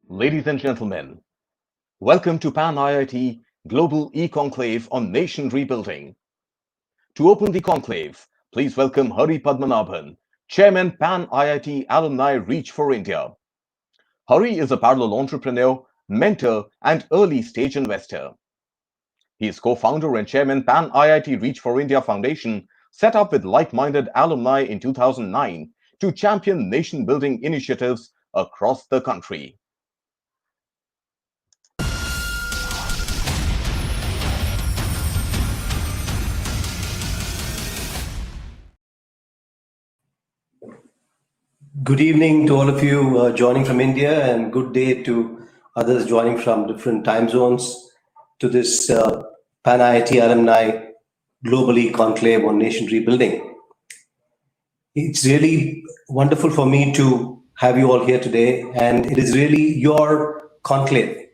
Ladies and gentlemen, welcome to PanIIT Global E-Conclave on Nation Rebuilding. To open the conclave, please welcome Hari Padmanabhan, Chairman PanIIT Alumni Reach for India. Hari is a parallel entrepreneur, mentor, and early-stage investor. He is co-founder and chairman PanIIT Reach for India Foundation, set up with like-minded alumni in 2009 to champion nation-building initiatives across the country. Good evening to all of you joining from India, and good day to others joining from different time zones to this PanIIT Alumni Global E-Conclave on Nation Rebuilding. It's really wonderful for me to have you all here today, and it is really your conclave.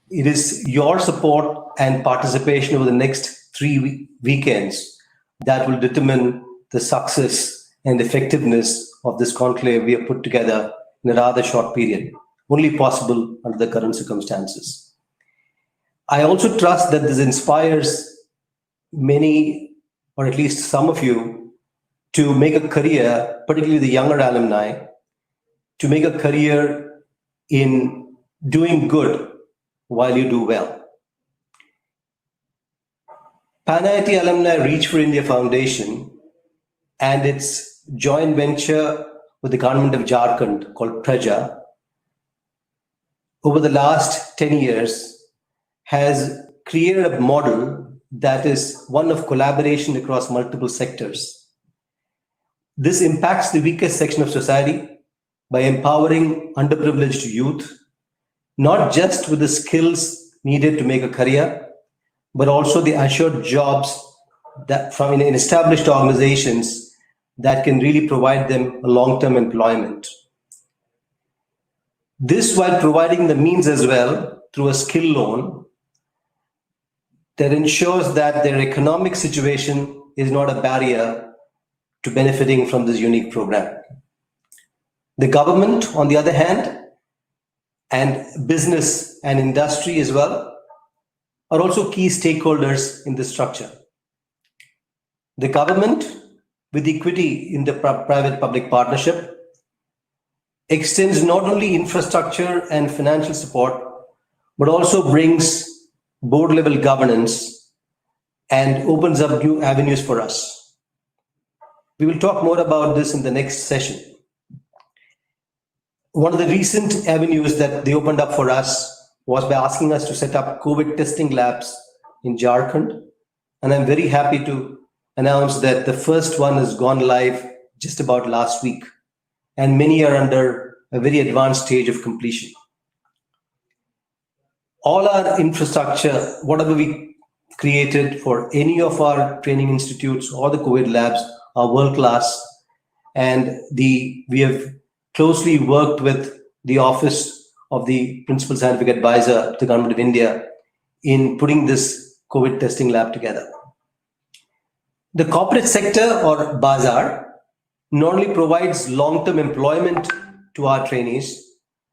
It is your support and participation over the next 3 weekends that will determine the success and effectiveness of this conclave we have put together in a rather short period, only possible under the current circumstances. I also trust that this inspires many, or at least some of you, to make a career, particularly the younger alumni, to make a career in doing good while you do well. PanIIT Alumni Reach for India Foundation and its joint venture with the government of Jharkhand called Praja, over the last 10 years, has created a model that is one of collaboration across multiple sectors. This impacts the weakest section of society by empowering underprivileged youth, not just with the skills needed to make a career, but also the assured jobs that from in established organizations that can really provide them a long-term employment. This while providing the means as well through a skill loan that ensures that their economic situation is not a barrier to benefiting from this unique program. The government, on the other hand, and business and industry as well, are also key stakeholders in this structure. The government, with equity in the private-public partnership, extends not only infrastructure and financial support, but also brings board-level governance and opens up new avenues for us. We will talk more about this in the next session. One of the recent avenues that they opened up for us was by asking us to set up COVID testing labs in Jharkhand, and I'm very happy to announce that the first one has gone live just about last week, and many are under a very advanced stage of completion. All our infrastructure, whatever we created for any of our training institutes or the COVID labs, are world-class, and we have closely worked with the Office of the Principal Scientific Advisor to the Government of India in putting this COVID testing lab together. The corporate sector, or Bazaar, not only provides long-term employment to our trainees,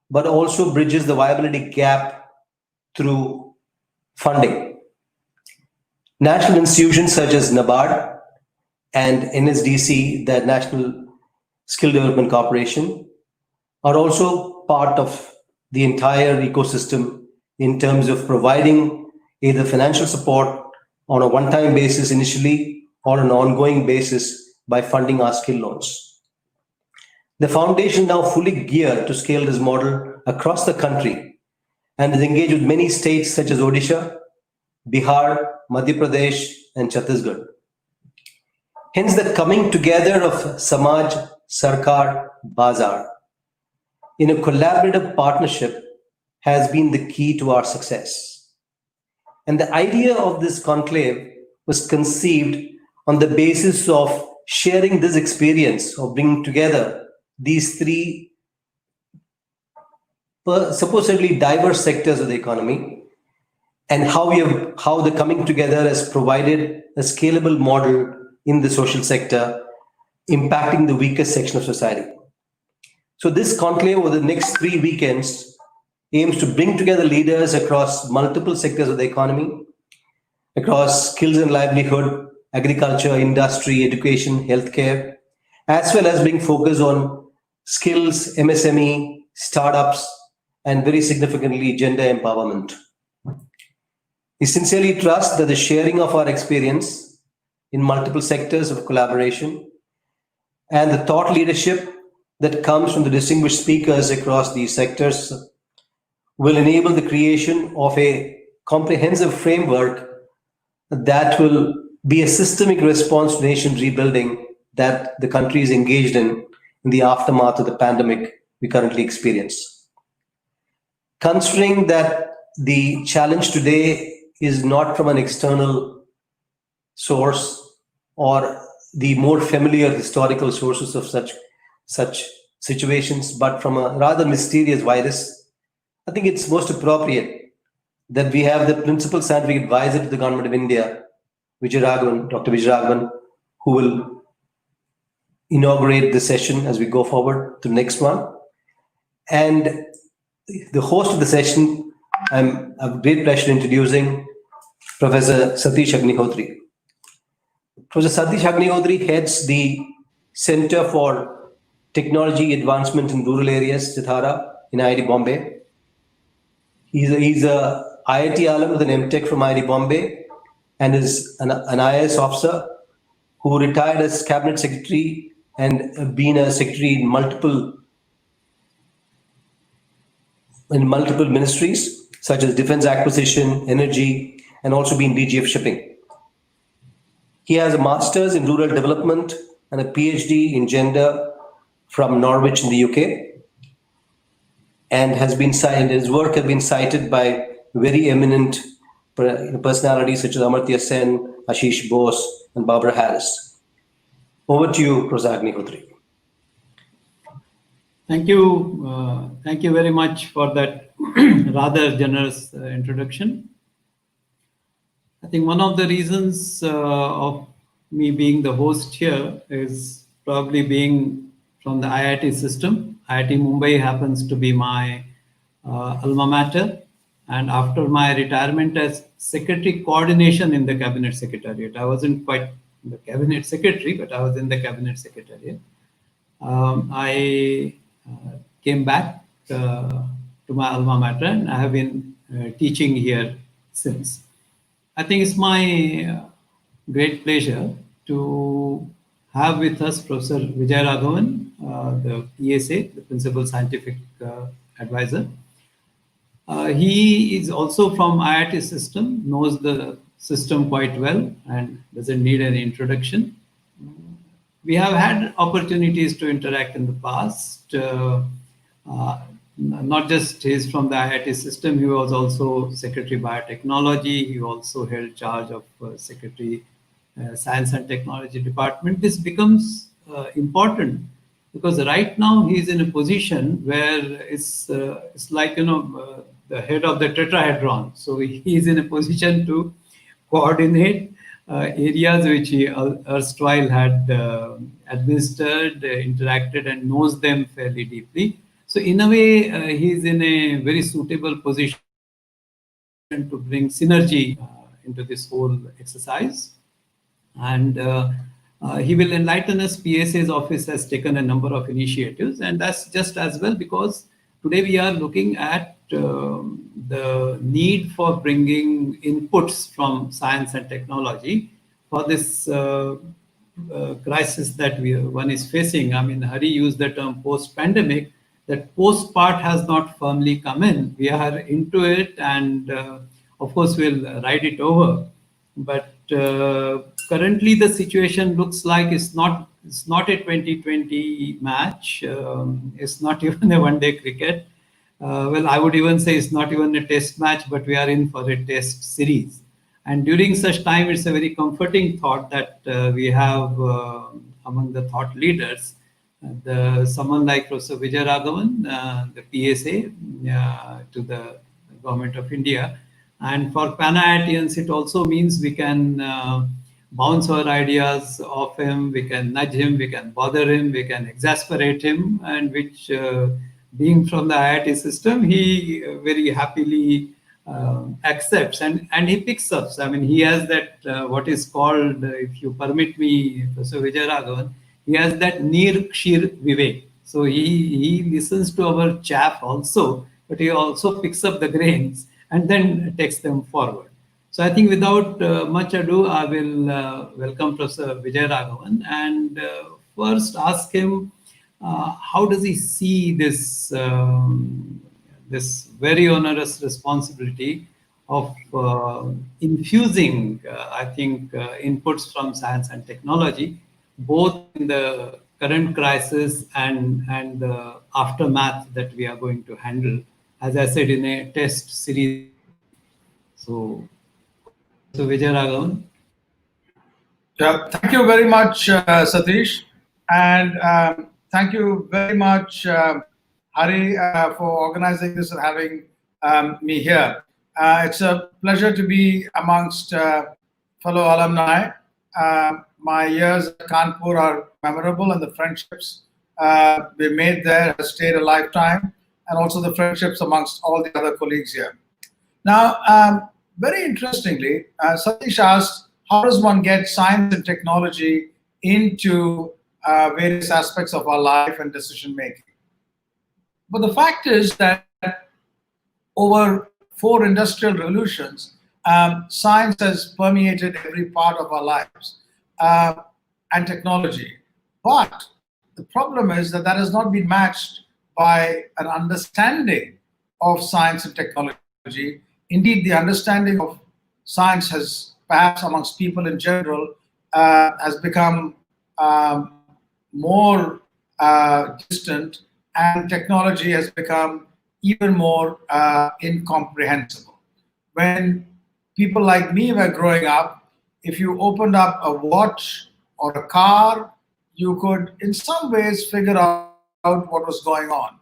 but also bridges the viability gap through funding. National institutions such as NABARD and NSDC, the National Skill Development Corporation, are also part of the entire ecosystem in terms of providing either financial support on a one-time basis initially, or an ongoing basis by funding our skill loans. The foundation now fully geared to scale this model across the country and is engaged with many states such as Odisha, Bihar, Madhya Pradesh, and Chhattisgarh. Hence, the coming together of Samaj, Sarkar, Bazaar in a collaborative partnership has been the key to our success. And the idea of this conclave was conceived on the basis of sharing this experience of bringing together these three supposedly diverse sectors of the economy and how the coming together has provided a scalable model in the social sector, impacting the weakest section of society. So this conclave over the next 3 weekends aims to bring together leaders across multiple sectors of the economy, across skills and livelihood, agriculture, industry, education, healthcare, as well as being focused on skills, MSME, startups, and very significantly gender empowerment. We sincerely trust that the sharing of our experience in multiple sectors of collaboration and the thought leadership that comes from the distinguished speakers across these sectors will enable the creation of a comprehensive framework that will be a systemic response to nation rebuilding that the country is engaged in the aftermath of the pandemic we currently experience. Considering that the challenge today is not from an external source or the more familiar historical sources of such situations, but from a rather mysterious virus, I think it's most appropriate that we have the principal scientific advisor to the Government of India, Vijay Raghavan, Dr. Vijay Raghavan, who will inaugurate the session as we go forward to the next one. And the host of the session, I'm a great pleasure introducing Professor Satish Agnihotri. Professor Satish Agnihotri heads the Center for Technology Advancement in Rural Areas, CTARA, in IIT Bombay. He's a IIT alum with an MTech from IIT Bombay and is an IAS officer who retired as cabinet secretary and been a secretary in multiple ministries such as defense acquisition, energy, and also been DG of shipping. He has a master's in rural development and a PhD in gender from Norwich in the UK, and his work has been cited by very eminent personalities such as Amartya Sen, Ashish Bose, and Barbara Harris. Over to you, Professor Agnihotri. Thank you. Thank you very much for that rather generous introduction. I think one of the reasons of me being the host here is probably being from the IIT system. IIT Mumbai happens to be my alma mater. And after my retirement as secretary coordination in the cabinet secretariat, I wasn't quite the cabinet secretary, but I was in the cabinet secretariat. I came back to my alma mater, and I have been teaching here since. I think it's my great pleasure to have with us Professor Vijay Raghavan, the PSA, the Principal Scientific Advisor. He is also from IIT system, knows the system quite well and doesn't need any introduction. We have had opportunities to interact in the past. Not just he's from the IIT system, he was also Secretary Biotechnology. He also held charge of Secretary Science and Technology Department. This becomes important because right now he's in a position where it's like, the head of the tetrahedron. So he's in a position to coordinate areas which he erstwhile had administered, interacted, and knows them fairly deeply. So in a way, he's in a very suitable position to bring synergy into this whole exercise. And he will enlighten us. PSA's office has taken a number of initiatives, and that's just as well because today we are looking at the need for bringing inputs from science and technology for this crisis that one is facing. I mean, Hari used the term post-pandemic. That post part has not firmly come in. We are into it, and of course we'll ride it over. But currently the situation looks like it's not a 2020 match. It's not even a one-day cricket. Well, I would even say it's not even a test match, but we are in for a test series. And during such time, it's a very comforting thought that we have among the thought leaders, someone like Professor Vijay Raghavan, the PSA to the Government of India, And for PanIITians, it also means we can bounce our ideas off him, we can nudge him, we can bother him, we can exasperate him, and which, being from the IIT system, he very happily accepts and he picks up. I mean, he has that, what is called, if you permit me, Professor Vijay Raghavan, he has that Nir Kshir Vivek. So he listens to our chaff also, but he also picks up the grains and then takes them forward. So I think without much ado, I will welcome Professor Vijay Raghavan and first ask him how does he see this this very onerous responsibility of infusing, I think, inputs from science and technology, both in the current crisis and the aftermath that we are going to handle, as I said, in a test series. So Vijay Raghavan. Yeah, thank you very much, Satish, and thank you very much, Hari, for organizing this and having me here. It's a pleasure to be amongst fellow alumni. My years at Kanpur are memorable, and the friendships we made there have stayed a lifetime, and also the friendships amongst all the other colleagues here. Now, very interestingly, Satish asked, how does one get science and technology into various aspects of our life and decision making? But the fact is that over 4 industrial revolutions, science has permeated every part of our lives and technology. But the problem is that that has not been matched by an understanding of science and technology. Indeed, the understanding of science has, perhaps amongst people in general, has become more distant, and technology has become even more incomprehensible. When people like me were growing up, if you opened up a watch or a car, you could in some ways figure out what was going on.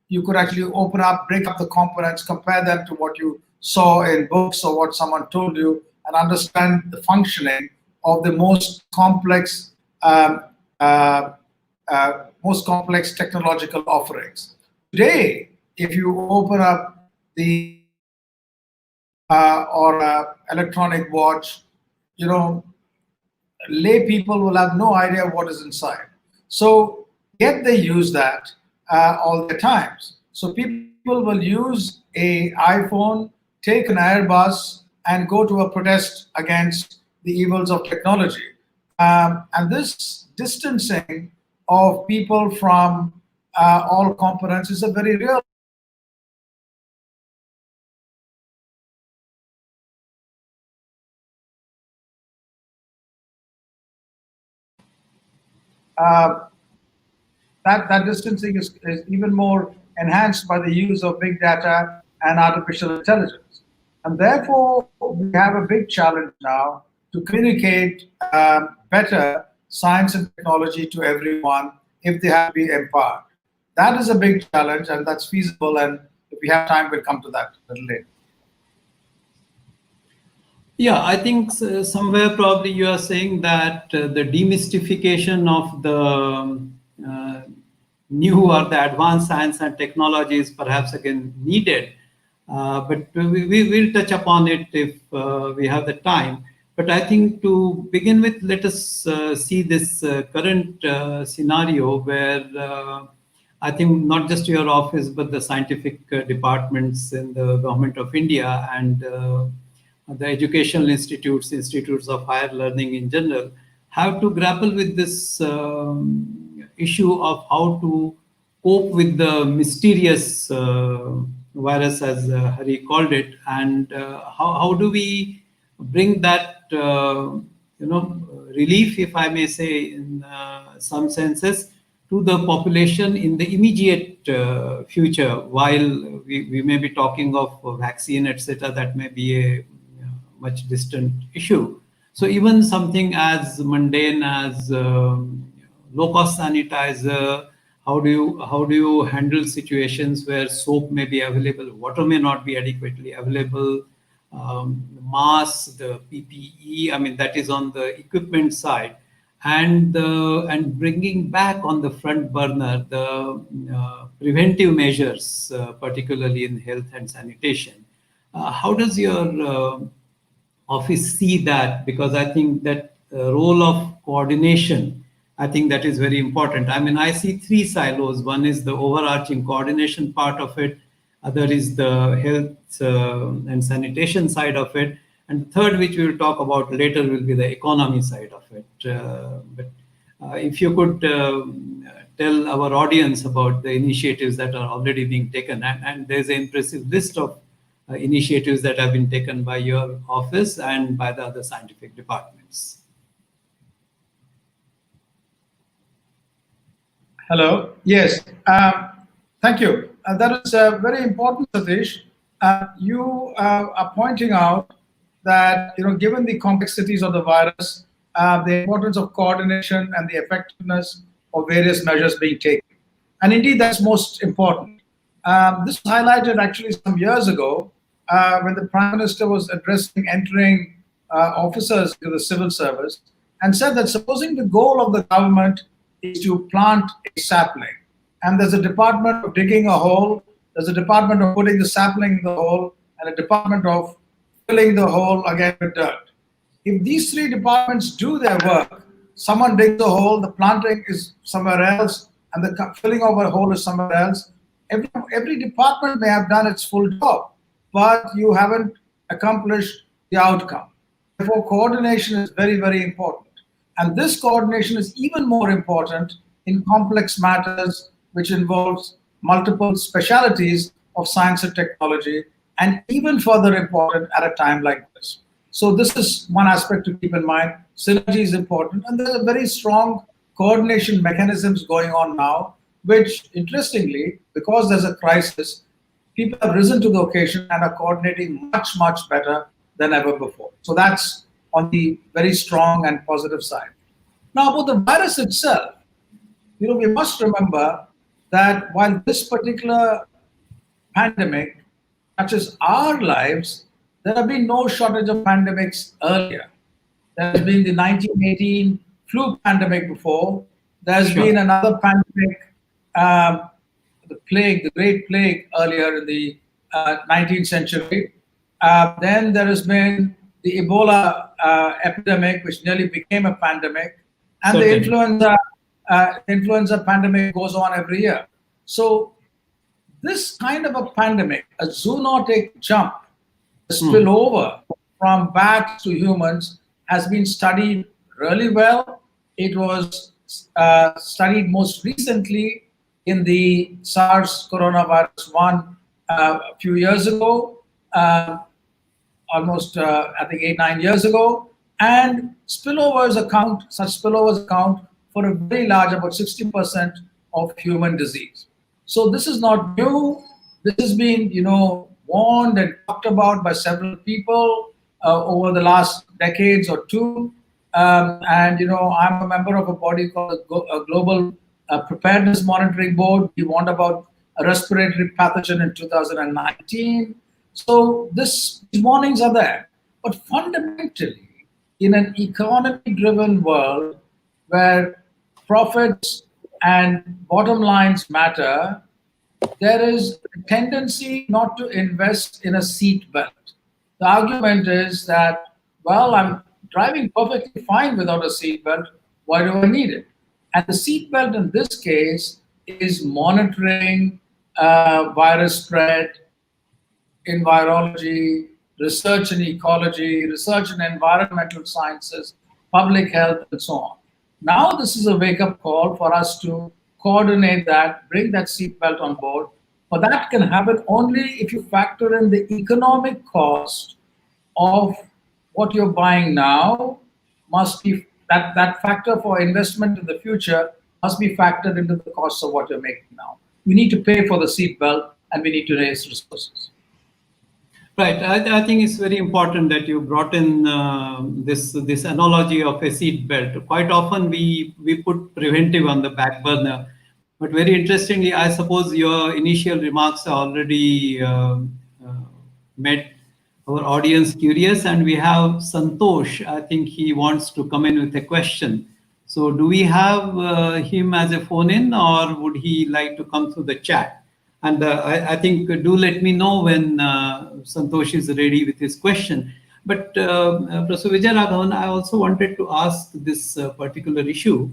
You could actually open up, break up the components, compare them to what you saw in books or what someone told you, and understand the functioning of the most complex technological offerings. Today, if you open up the or electronic watch, you know, lay people will have no idea what is inside. So yet they use that all the times. So people will use a iPhone, take an Airbus, and go to a protest against the evils of technology. And this distancing of people from all components is a very real that distancing is even more enhanced by the use of big data and artificial intelligence. And therefore, we have a big challenge now to communicate better science and technology to everyone if they have to be empowered. That is a big challenge, and that's feasible. And if we have time, we'll come to that a little later. Yeah, I think somewhere probably you are saying that the demystification of the new or the advanced science and technology is perhaps again needed. But we will touch upon it if we have the time. But I think to begin with, let us see this current scenario where I think not just your office, but the scientific departments in the Government of India and the educational institutes of higher learning in general, have to grapple with this issue of how to cope with the mysterious virus, as Hari called it, and how do we bring that relief, if I may say, in some senses, to the population in the immediate future, while we may be talking of vaccine, etc., that may be a much distant issue. So even something as mundane as low-cost sanitizer How do you handle situations where soap may be available, water may not be adequately available, masks, the PPE, I mean, that is on the equipment side, and bringing back on the front burner the preventive measures, particularly in health and sanitation. How does your office see that? Because I think that role of coordination, I think that is very important. I mean, I see three silos. One is the overarching coordination part of it. Other is the health and sanitation side of it. And the third, which we will talk about later, will be the economy side of it. But if you could tell our audience about the initiatives that are already being taken. And there's an impressive list of initiatives that have been taken by your office and by the other scientific departments. Hello. Yes. Thank you. That is very important, Satish. You are pointing out that, given the complexities of the virus, the importance of coordination and the effectiveness of various measures being taken. And indeed, that's most important. This was highlighted actually some years ago when the Prime Minister was addressing entering officers to the civil service and said that supposing the goal of the government is to plant a sapling, and there's a department of digging a hole, there's a department of putting the sapling in the hole, and a department of filling the hole again with dirt. If these three departments do their work, someone digs the hole, the planting is somewhere else, and the filling of a hole is somewhere else. Every department may have done its full job, but you haven't accomplished the outcome. Therefore, coordination is very, very important. And this coordination is even more important in complex matters which involves multiple specialities of science and technology, and even further important at a time like this. So this is one aspect to keep in mind. Synergy is important, and there are very strong coordination mechanisms going on now, which interestingly, because there's a crisis, people have risen to the occasion and are coordinating much, much better than ever before. So that's on the very strong and positive side. Now, about the virus itself, we must remember that while this particular pandemic touches our lives, there have been no shortage of pandemics earlier. There has been the 1918 flu pandemic before. There's been another pandemic, the plague, the Great Plague earlier in the 19th century. Then there has been the Ebola epidemic, which nearly became a pandemic. And the influenza pandemic goes on every year. So this kind of a pandemic, a zoonotic jump, a spillover from bats to humans, has been studied really well. It was studied most recently in the SARS coronavirus 1 a few years ago, almost I think 8-9 years ago. And such spillovers account for a very large, about 60% of human disease. So this is not new. This has been, warned and talked about by several people over the last decades or two. And, I'm a member of a body called a Global Preparedness Monitoring Board. We warned about a respiratory pathogen in 2019. So these warnings are there. But fundamentally, in an economy-driven world where profits and bottom lines matter, there is a tendency not to invest in a seat belt. The argument is that, well, I'm driving perfectly fine without a seat belt. Why do I need it? And the seat belt in this case is monitoring virus spread in virology, research in ecology, research in environmental sciences, public health, and so on. Now this is a wake-up call for us to coordinate that, bring that seatbelt on board. But that can happen only if you factor in the economic cost of what you're buying now. Must be that factor for investment in the future must be factored into the cost of what you're making now. We need to pay for the seatbelt, and we need to raise resources. Right. I think it's very important that you brought in this analogy of a seat belt. Quite often we put preventive on the back burner. But very interestingly, I suppose your initial remarks are already made our audience curious, and we have Santosh. I think he wants to come in with a question. So do we have him as a phone in, or would he like to come through the chat? And I think do let me know when Santosh is ready with his question. But Professor Vijay Raghavan, I also wanted to ask this particular issue,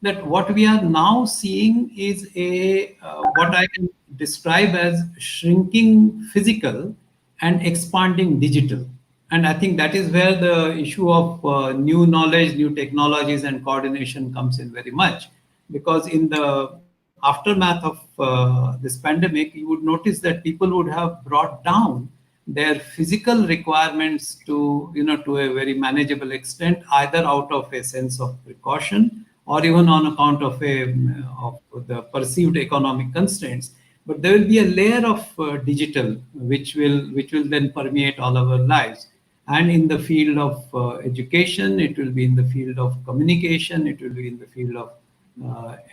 that what we are now seeing is a what I can describe as shrinking physical and expanding digital. And I think that is where the issue of new knowledge, new technologies, and coordination comes in very much. Because in the aftermath of this pandemic, you would notice that people would have brought down their physical requirements to, to a very manageable extent, either out of a sense of precaution or even on account of the perceived economic constraints. But there will be a layer of digital which will then permeate all our lives. And in the field of education, it will be in the field of communication, it will be in the field of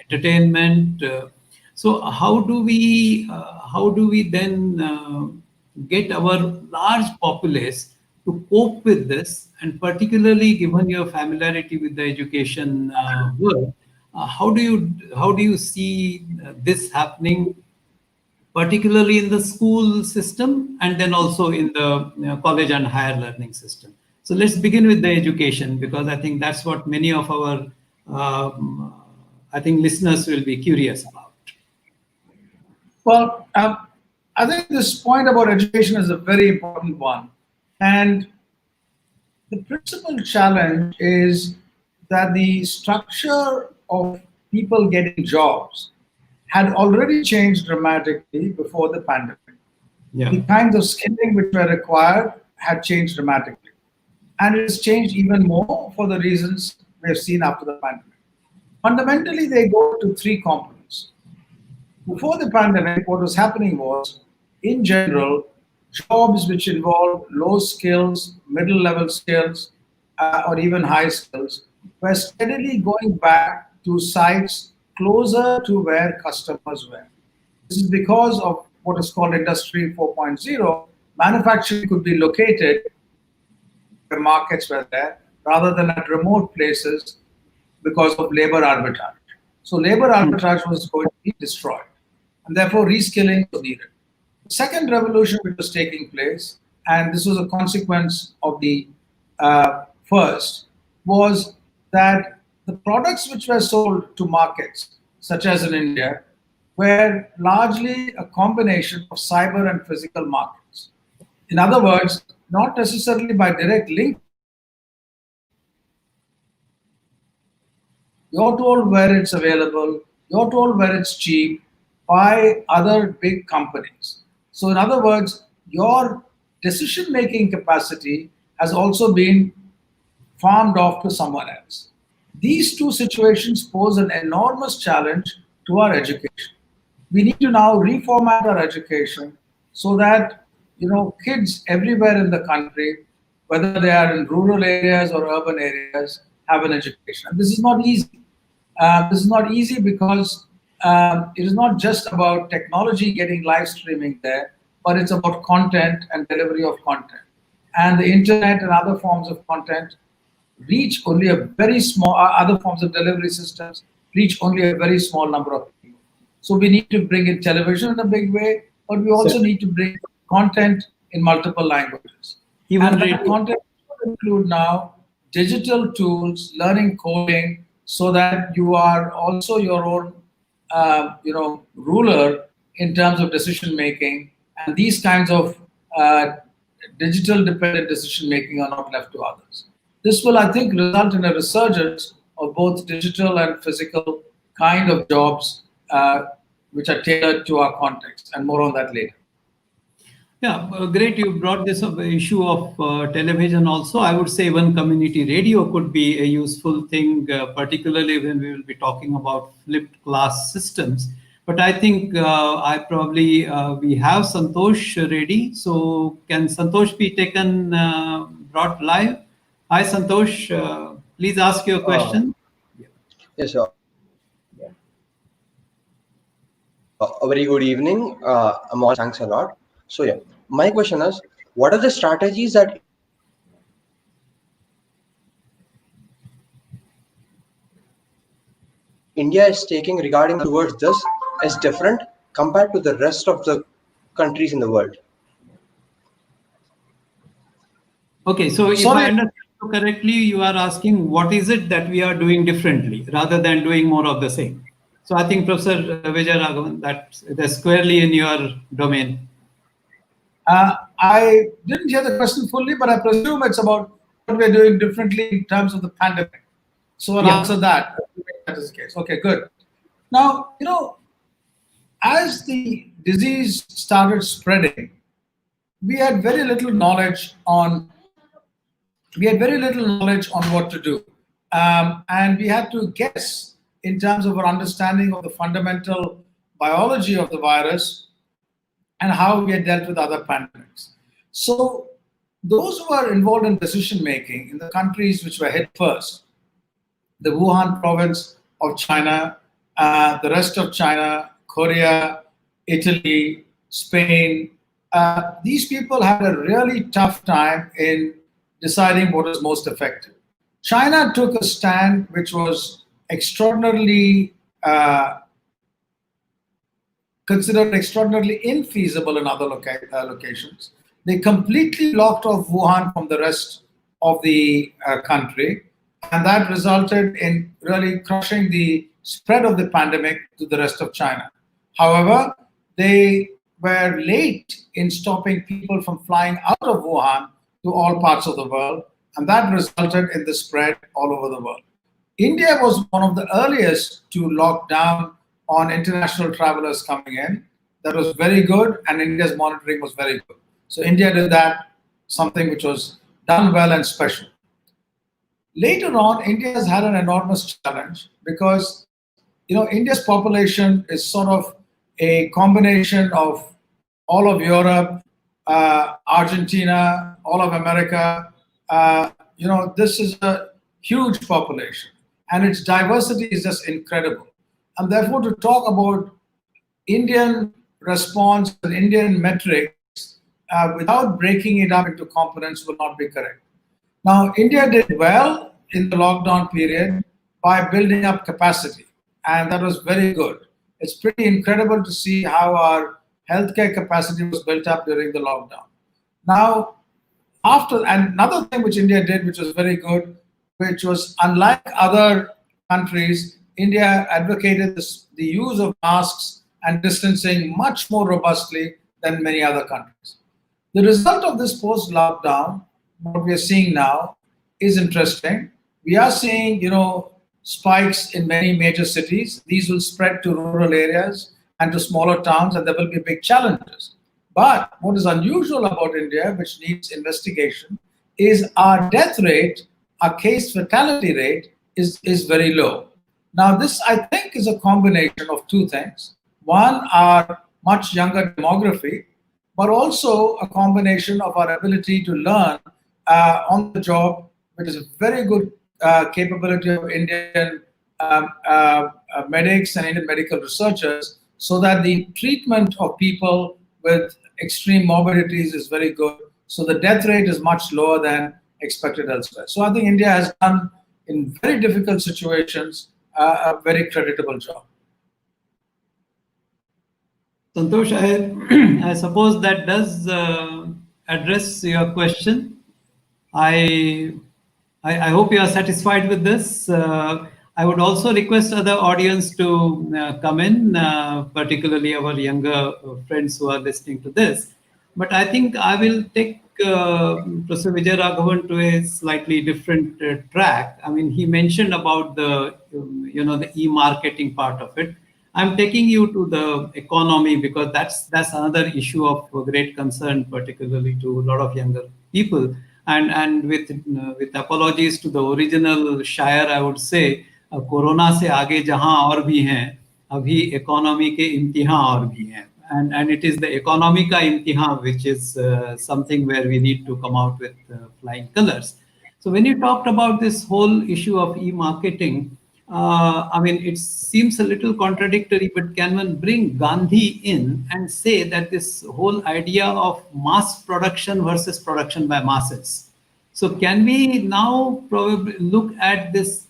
entertainment. So how do we then get our large populace to cope with this, and particularly given your familiarity with the education world, how do you see this happening, particularly in the school system and then also in the college and higher learning system? So let's begin with the education, because I think that's what many of our listeners will be curious about. Well, I think this point about education is a very important one. And the principal challenge is that the structure of people getting jobs had already changed dramatically before the pandemic. Yeah. The kinds of skilling which were required had changed dramatically. And it has changed even more for the reasons we have seen after the pandemic. Fundamentally, they go to three components. Before the pandemic, what was happening was, in general, jobs which involved low skills, middle level skills, or even high skills were steadily going back to sites closer to where customers were. This is because of what is called Industry 4.0. Manufacturing could be located where markets were there rather than at remote places because of labor arbitrage. So labor arbitrage was going to be destroyed, and therefore reskilling was needed. The second revolution which was taking place, and this was a consequence of the first, was that the products which were sold to markets, such as in India, were largely a combination of cyber and physical markets. In other words, not necessarily by direct link. You're told where it's available, you're told where it's cheap by other big companies. So in other words, your decision-making capacity has also been farmed off to someone else. These two situations pose an enormous challenge to our education. We need to now reformat our education so that kids everywhere in the country, whether they are in rural areas or urban areas, have an education. And this is not easy. This is not easy because it is not just about technology getting live streaming there, but it's about content and delivery of content. And the internet and other forms of content reach only a very small, other forms of delivery systems reach only a very small number of people. So we need to bring in television in a big way, but we also need to bring content in multiple languages. Even that content will include now digital tools, learning coding, so that you are also your own ruler in terms of decision making, and these kinds of digital dependent decision making are not left to others. This will, I think, result in a resurgence of both digital and physical kind of jobs which are tailored to our context, and more on that later. Yeah, great. You brought this up, issue of television also. I would say one community radio could be a useful thing, particularly when we will be talking about flipped class systems. But I think we have Santosh ready. So can Santosh be taken, brought live? Hi, Santosh. Please ask your question. Yes, sure. A very good evening. Amol, thanks a lot. So yeah, my question is, what are the strategies that India is taking regarding towards this is different compared to the rest of the countries in the world? Okay, so if I understand you correctly, you are asking what is it that we are doing differently rather than doing more of the same. So I think Professor Vijay Raghavan, that's squarely in your domain. I didn't hear the question fully, but I presume it's about what we're doing differently in terms of the pandemic. So I'll answer that. That is the case. Okay, good. Now, as the disease started spreading, we had very little knowledge on what to do, and we had to guess in terms of our understanding of the fundamental biology of the virus and how we had dealt with other pandemics. So those who are involved in decision making in the countries which were hit first, the Wuhan province of China, the rest of China, Korea, Italy, Spain, these people had a really tough time in deciding what was most effective. China took a stand which was extraordinarily considered extraordinarily infeasible in other locations. They completely locked off Wuhan from the rest of the country, and that resulted in really crushing the spread of the pandemic to the rest of China. However, they were late in stopping people from flying out of Wuhan to all parts of the world, and that resulted in the spread all over the world. India was one of the earliest to lock down on international travelers coming in. That was very good, and India's monitoring was very good. So India did that, something which was done well and special. Later on, India has had an enormous challenge because, India's population is sort of a combination of all of Europe, Argentina, all of America. This is a huge population, and its diversity is just incredible. And therefore, to talk about Indian response and Indian metrics without breaking it up into components will not be correct. Now, India did well in the lockdown period by building up capacity, and that was very good. It's pretty incredible to see how our healthcare capacity was built up during the lockdown. Now, and another thing which India did, which was very good, which was unlike other countries, India advocated the use of masks and distancing much more robustly than many other countries. The result of this post-lockdown, what we are seeing now, is interesting. We are seeing, spikes in many major cities. These will spread to rural areas and to smaller towns, and there will be big challenges. But what is unusual about India, which needs investigation, is our death rate, our case fatality rate is very low. Now, this, I think, is a combination of two things. One, our much younger demography, but also a combination of our ability to learn on the job, which is a very good capability of Indian medics and Indian medical researchers, so that the treatment of people with extreme morbidities is very good. So the death rate is much lower than expected elsewhere. So I think India has done, in very difficult situations, a very creditable job. Santosh, I suppose that does address your question. I hope you are satisfied with this. I would also request other audience to come in, particularly our younger friends who are listening to this. But I think I will take Professor Vijay Raghavan to a slightly different track. I mean, he mentioned about the e-marketing part of it. I'm taking you to the economy because that's another issue of great concern, particularly to a lot of younger people. And with apologies to the original shire, I would say, corona से आगे जहां और भी हैं, अभी economy के इम्तिहान और भी हैं, and it is the economy ka imtihan which is something where we need to come out with flying colors. So when you talked about this whole issue of e-marketing, I mean, it seems a little contradictory, but can one bring Gandhi in and say that this whole idea of mass production versus production by masses? So can we now probably look at this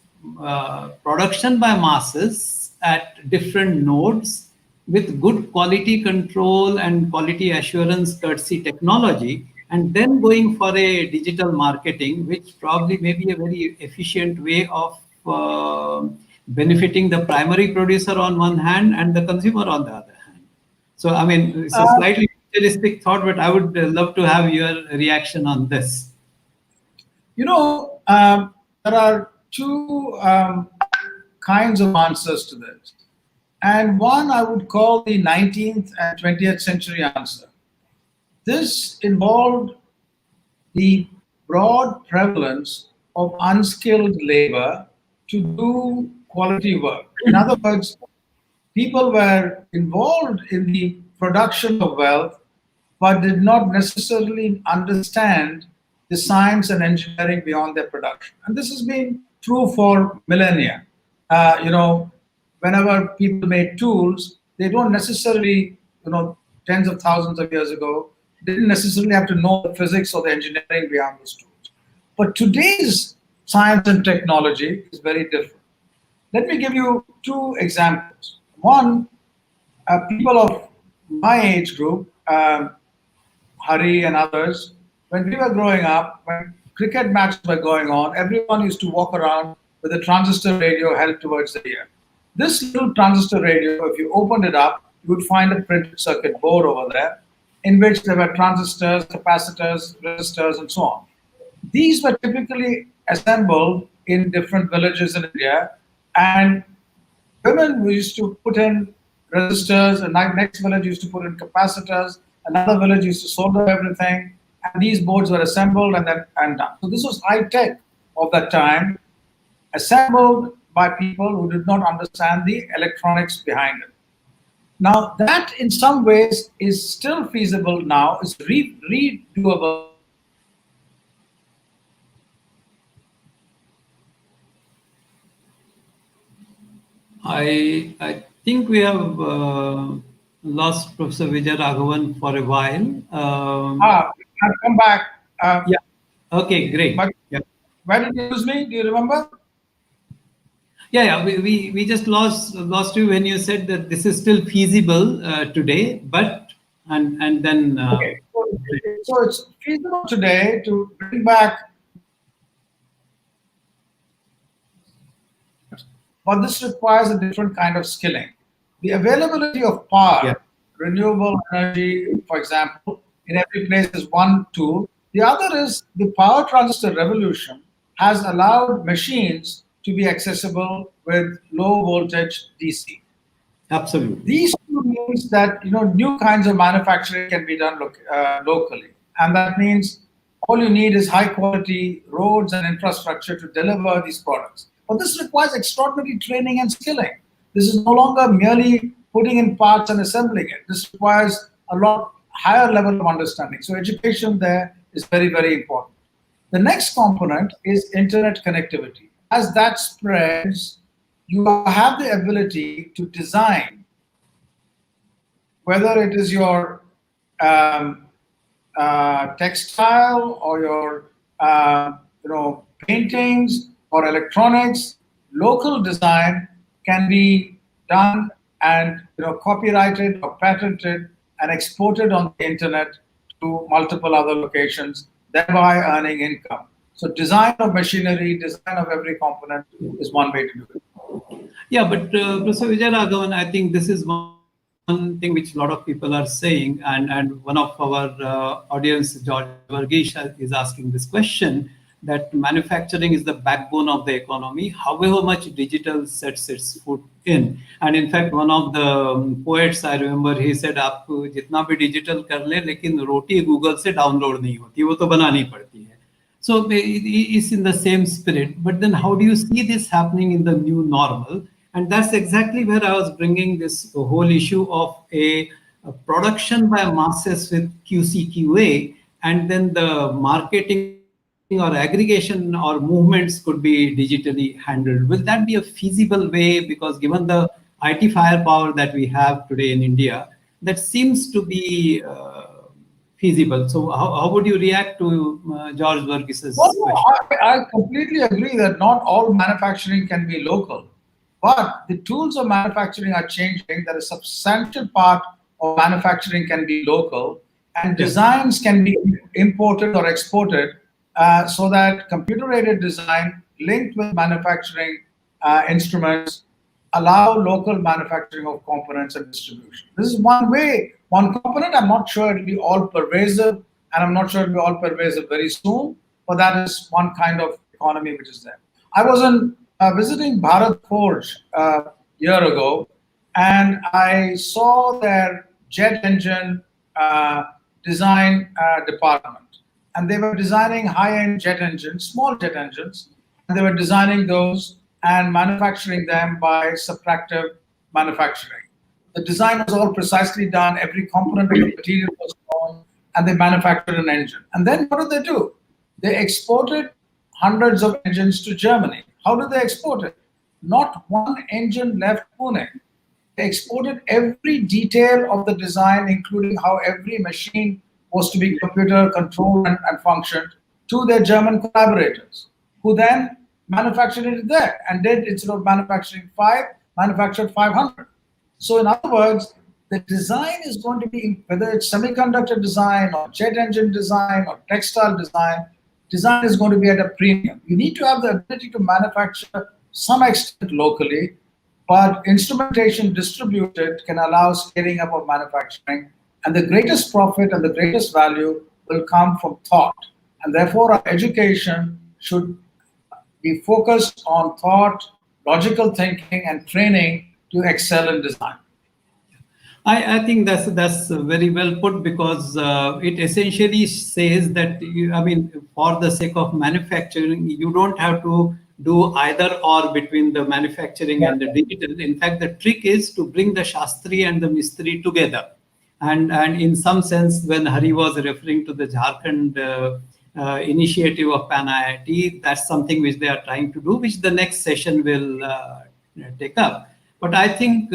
production by masses at different nodes with good quality control and quality assurance courtesy technology, and then going for a digital marketing, which probably may be a very efficient way of benefiting the primary producer on one hand and the consumer on the other hand? So, I mean, it's a slightly futuristic thought, but I would love to have your reaction on this. You know, there are two kinds of answers to this. And one I would call the 19th and 20th century answer. This involved the broad prevalence of unskilled labor to do quality work. In other words, people were involved in the production of wealth, but did not necessarily understand the science and engineering beyond their production. And this has been true for millennia. You know, whenever people made tools, they don't necessarily, you know, tens of thousands of years ago, didn't necessarily have to know the physics or the engineering beyond those tools. But today's science and technology is very different. Let me give you two examples. One, people of my age group, Hari and others, when we were growing up, when cricket matches were going on, everyone used to walk around with a transistor radio held towards the ear. This little transistor radio, if you opened it up, you would find a printed circuit board over there in which there were transistors, capacitors, resistors, and so on. These were typically assembled in different villages in India, and women used to put in resistors, and next village used to put in capacitors, another village used to solder everything, and these boards were assembled and then done. So this was high tech of that time, assembled by people who did not understand the electronics behind it. Now that in some ways is still feasible now, is redoable. I think we have lost Professor Vijay Raghavan for a while. I'll come back. Yeah. Okay, great. But yeah. Where did you lose me? Do you remember? Yeah. We just lost you when you said that this is still feasible today, but and then. Okay. So it's feasible today to bring back. But this requires a different kind of skilling. The availability of power, renewable energy, for example, in every place is one tool. The other is the power transistor revolution has allowed machines to be accessible with low voltage DC. Absolutely. These two means that new kinds of manufacturing can be done locally, and that means all you need is high quality roads and infrastructure to deliver these products. But this requires extraordinary training and skilling. This is no longer merely putting in parts and assembling it. This requires a lot higher level of understanding. So education there is very, very important. The next component is internet connectivity. As that spreads, you have the ability to design, whether it is your textile or your paintings or electronics. Local design can be done and copyrighted or patented and exported on the internet to multiple other locations, thereby earning income. So design of machinery, design of every component is one way to do it. Yeah, but Professor Vijay Raghavan, I think this is one thing which a lot of people are saying, and one of our audience, George Varghese, is asking this question, that manufacturing is the backbone of the economy, however much digital sets its foot in. And in fact, one of the poets, I remember, he said, "Aap jitna bhi digital kar le, lekin roti Google se download nahi hoti, wo to banani padti hai." So it's in the same spirit. But then how do you see this happening in the new normal? And that's exactly where I was bringing this whole issue of a production by masses with QC/QA, and then the marketing or aggregation or movements could be digitally handled. Will that be a feasible way? Because given the IT firepower that we have today in India, that seems to be feasible. So how would you react to George Verghes's question? I completely agree that not all manufacturing can be local, but the tools of manufacturing are changing. That a substantial part of manufacturing can be local, and designs can be imported or exported, so that computer-aided design linked with manufacturing instruments allow local manufacturing of components and distribution. This is one way, one component. I'm not sure it'll be all pervasive, and I'm not sure it'll be all pervasive very soon, but that is one kind of economy which is there. I was visiting Bharat Forge a year ago, and I saw their jet engine design department. And they were designing high-end jet engines, small jet engines, and they were designing those and manufacturing them by subtractive manufacturing. The design was all precisely done, every component of the material was known, and they manufactured an engine. And then what did they do? They exported hundreds of engines to Germany. How did they export it? Not one engine left Pune. They exported every detail of the design, including how every machine was to be computer controlled and functioned, to their German collaborators, who then manufactured it there and did, instead of manufacturing 5, manufactured 500. So in other words, the design is going to be, whether it's semiconductor design or jet engine design or textile design, design is going to be at a premium. You need to have the ability to manufacture some extent locally, but instrumentation distributed can allow scaling up of manufacturing. And the greatest profit and the greatest value will come from thought. And therefore, our education should be focused on thought, logical thinking, and training to excel in design. I think that's very well put, because it essentially says that, for the sake of manufacturing, you don't have to do either or between the manufacturing and the digital. In fact, the trick is to bring the Shastri and the Mistri together. And in some sense, when Hari was referring to the Jharkhand initiative of PanIIT, that's something which they are trying to do, which the next session will take up. But I think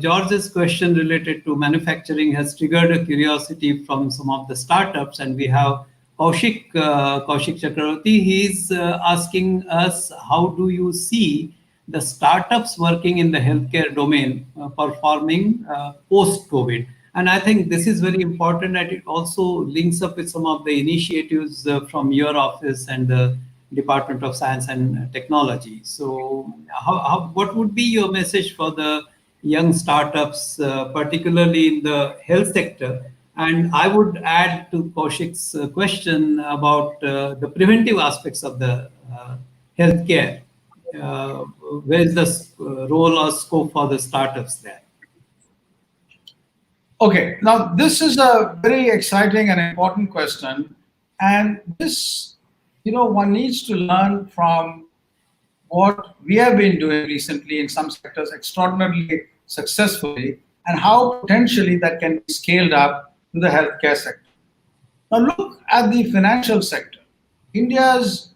George's question related to manufacturing has triggered a curiosity from some of the startups, and we have Kaushik Chakravarti. He's asking us, how do you see the startups working in the healthcare domain performing post-COVID? And I think this is very important, that it also links up with some of the initiatives from your office and the Department of Science and Technology. So what would be your message for the young startups, particularly in the health sector? And I would add to Kaushik's question about the preventive aspects of the healthcare. Where is the role or scope for the startups there? Okay, now this is a very exciting and important question. And this, one needs to learn from what we have been doing recently in some sectors extraordinarily successfully, and how potentially that can be scaled up to the healthcare sector. Now look at the financial sector. India's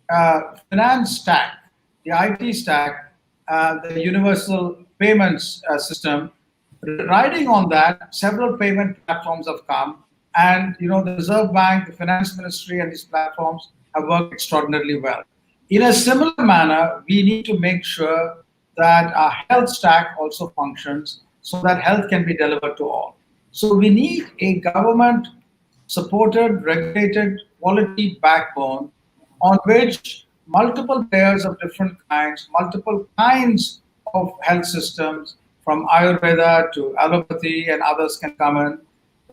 finance stack, the IT stack, the universal payments system, riding on that, several payment platforms have come, and the Reserve Bank, the Finance Ministry, and these platforms have worked extraordinarily well. In a similar manner, we need to make sure that our health stack also functions so that health can be delivered to all. So we need a government-supported, regulated, quality backbone on which multiple players of different kinds, multiple kinds of health systems, from Ayurveda to allopathy and others can come in.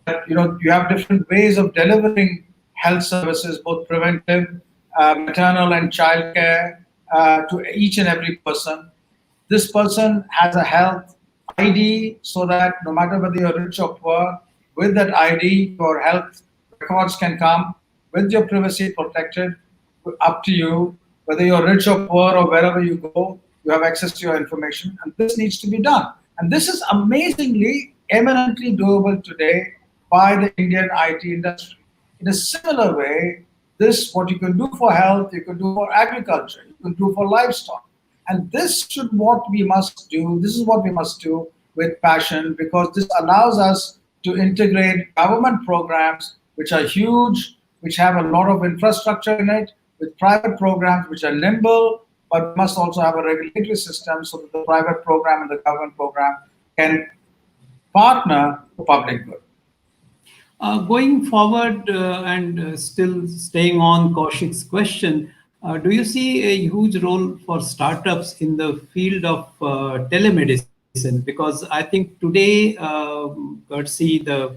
But, you have different ways of delivering health services, both preventive, maternal and child care, to each and every person. This person has a health ID, so that no matter whether you're rich or poor, with that ID, your health records can come with your privacy protected, up to you. Whether you're rich or poor or wherever you go, you have access to your information, and this needs to be done. And this is amazingly, eminently doable today by the Indian IT industry. In a similar way, this, what you can do for health, you can do for agriculture, you can do for livestock. And this is what we must do. This is what we must do with passion, because this allows us to integrate government programs which are huge, which have a lot of infrastructure in it, with private programs which are nimble, but must also have a regulatory system so that the private program and the government program can partner for public good. Going forward and still staying on Kaushik's question, do you see a huge role for startups in the field of telemedicine? Because I think today, courtesy the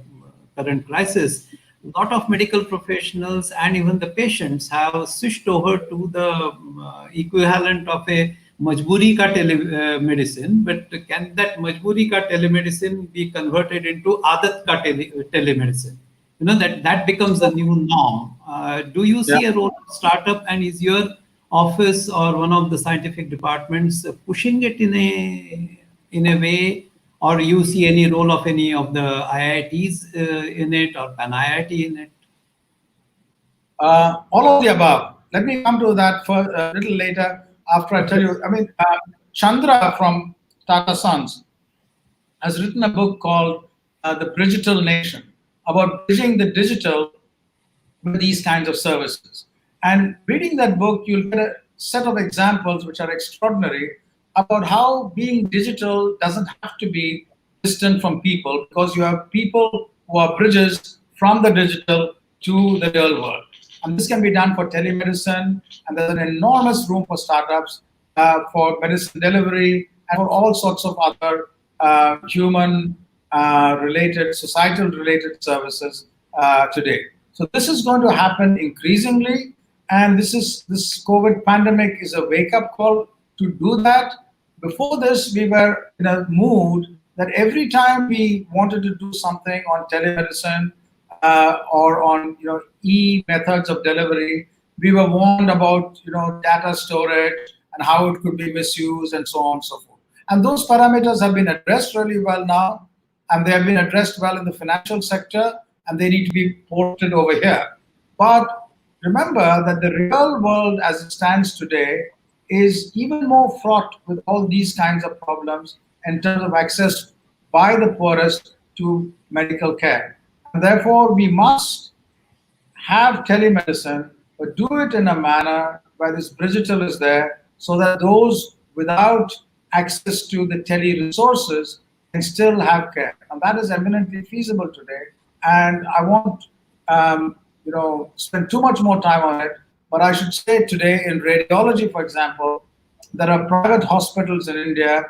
current crisis, a lot of medical professionals and even the patients have switched over to the equivalent of a majburi ka telemedicine. But can that majburi ka telemedicine be converted into adat ka telemedicine? You know, that becomes the new norm. Do you see a role of startup, and is your office or one of the scientific departments pushing it in a way, or you see any role of any of the IITs in it, or PanIIT in it? All of the above. Let me come to that for a little later after I tell you. I mean, Chandra from Tata Sons has written a book called The Digital Nation, about bridging the digital with these kinds of services. And reading that book, you'll get a set of examples which are extraordinary about how being digital doesn't have to be distant from people, because you have people who are bridges from the digital to the real world. And this can be done for telemedicine, and there's an enormous room for startups, for medicine delivery, and for all sorts of other human related, societal related services today. So this is going to happen increasingly, and this COVID pandemic is a wake-up call to do that. Before this, we were in a mood that every time we wanted to do something on telemedicine or on e-methods of delivery, we were warned about data storage and how it could be misused and so on and so forth. And those parameters have been addressed really well now, and they have been addressed well in the financial sector, and they need to be ported over here. But remember that the real world as it stands today is even more fraught with all these kinds of problems in terms of access by the poorest to medical care. And therefore, we must have telemedicine, but do it in a manner where this digital is there, so that those without access to the tele resources can still have care. And that is eminently feasible today. And I won't spend too much more time on it, but I should say today in radiology, for example, there are private hospitals in India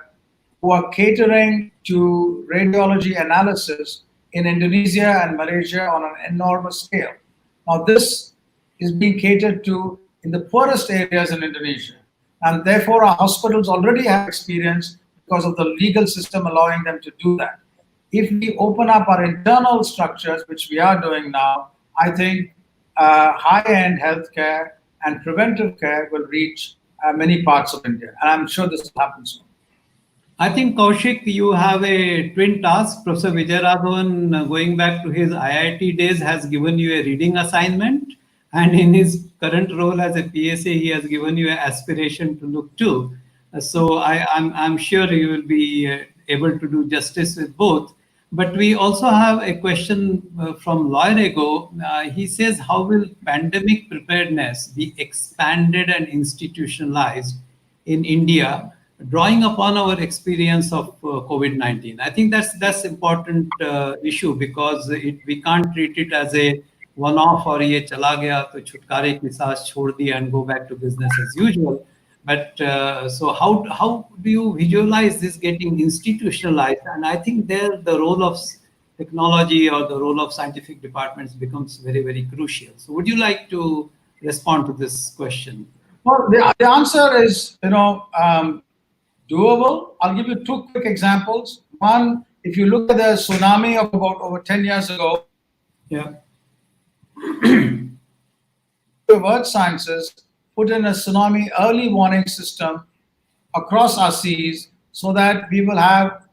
who are catering to radiology analysis in Indonesia and Malaysia on an enormous scale. Now, this is being catered to in the poorest areas in Indonesia. And therefore, our hospitals already have experience because of the legal system allowing them to do that. If we open up our internal structures, which we are doing now, I think high-end healthcare and preventive care will reach many parts of India. And I'm sure this will happen soon. I think, Kaushik, you have a twin task. Professor Vijay Raghavan, going back to his IIT days, has given you a reading assignment. And in his current role as a PSA, he has given you an aspiration to look to. So I'm sure you will be able to do justice with both. But we also have a question from Lawyer Ego. He says, how will pandemic preparedness be expanded and institutionalized in India, drawing upon our experience of COVID-19? I think that's important issue, because we can't treat it as a one-off or ye chala gaya to chutkare ki saas chhod diya and go back to business as usual. But so how do you visualize this getting institutionalized? And I think there the role of technology or the role of scientific departments becomes very, very crucial. So would you like to respond to this question? Well, the answer is, doable. I'll give you two quick examples. One, if you look at the tsunami of about over 10 years ago, the Earth Sciences put in a tsunami early warning system across our seas, so that we will have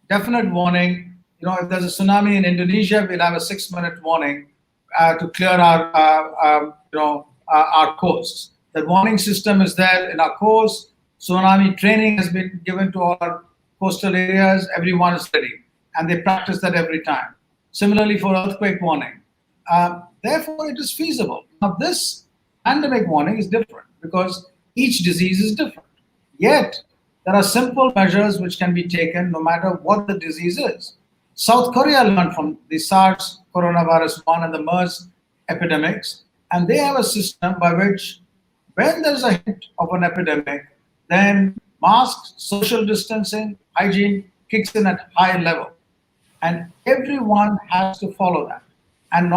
definite warning. If there's a tsunami in Indonesia, we'll have a 6-minute warning to clear our our coasts. The warning system is there in our coast. Tsunami training has been given to all our coastal areas. Everyone is ready, and they practice that every time. Similarly for earthquake warning. Therefore, it is feasible. Now, this pandemic warning is different because each disease is different. Yet, there are simple measures which can be taken no matter what the disease is. South Korea learned from the SARS coronavirus 1 and the MERS epidemics, and they have a system by which when there's a hint of an epidemic, then masks, social distancing, hygiene kicks in at high level. And everyone has to follow that. And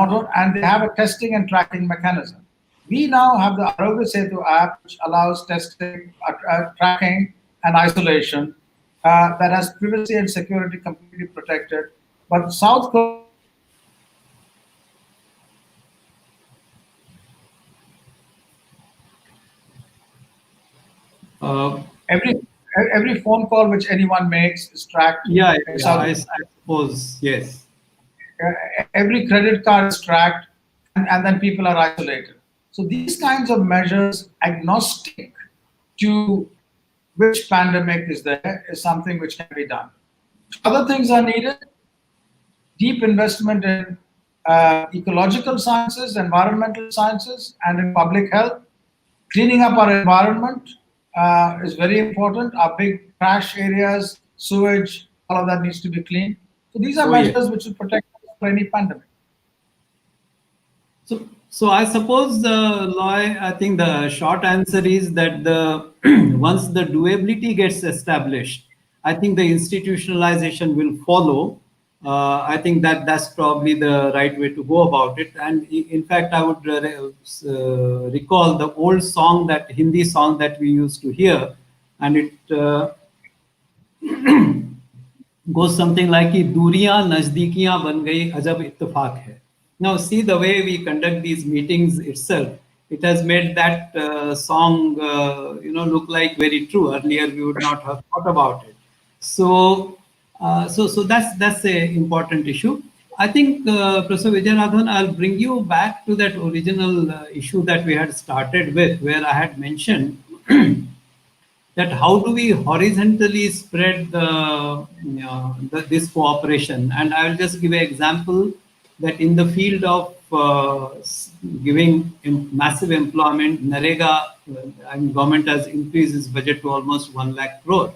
they have a testing and tracking mechanism. We now have the Arogya Setu app, which allows testing, tracking, and isolation that has privacy and security completely protected. But South Korea, every phone call which anyone makes is tracked. I suppose, yes. Every credit card is tracked, and then people are isolated. So these kinds of measures, agnostic to which pandemic is there, is something which can be done. Other things are needed. Deep investment in ecological sciences, environmental sciences, and in public health. Cleaning up our environment is very important. Our big trash areas, sewage, all of that needs to be cleaned. So these are measures which will protect us from any pandemic. So I suppose, Loy, I think the short answer is that once the doability gets established, I think the institutionalization will follow. I think that's probably the right way to go about it. And in fact, I would recall the old song, that Hindi song that we used to hear, and it goes something like कि दूरियां नजदीकियां बन गई अजब इत्तेफाक है. Now see the way we conduct these meetings itself, it has made that song look like very true. Earlier we would not have thought about it. So that's a important issue. I think Professor Vijay Raghavan, I'll bring you back to that original issue that we had started with, where I had mentioned that how do we horizontally spread this cooperation. And I will just give an example that in the field of giving massive employment, NREGA, and government has increased its budget to almost 1 lakh crore.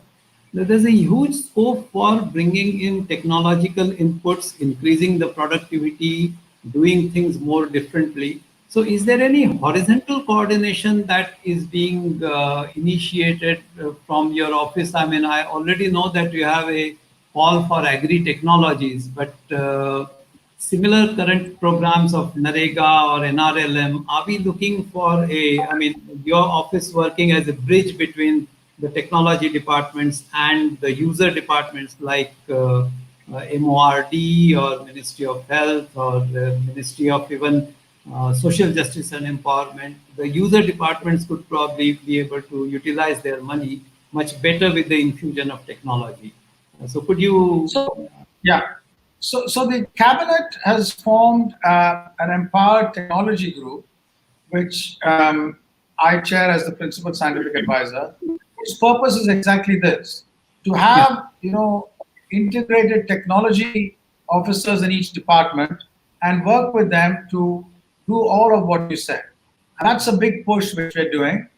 There's a huge scope for bringing in technological inputs, increasing the productivity, doing things more differently. So is there any horizontal coordination that is being initiated from your office? I mean, I already know that you have a call for agri-technologies, but similar current programs of NREGA or NRLM, are we looking for your office working as a bridge between the technology departments and the user departments like MORD or Ministry of Health or Ministry of even Social Justice and Empowerment? The user departments could probably be able to utilize their money much better with the infusion of technology. So could you... So the cabinet has formed an empowered technology group, which I chair as the principal scientific advisor. Its purpose is exactly this: to have integrated technology officers in each department and work with them to do all of what you said. And that's a big push which we're doing.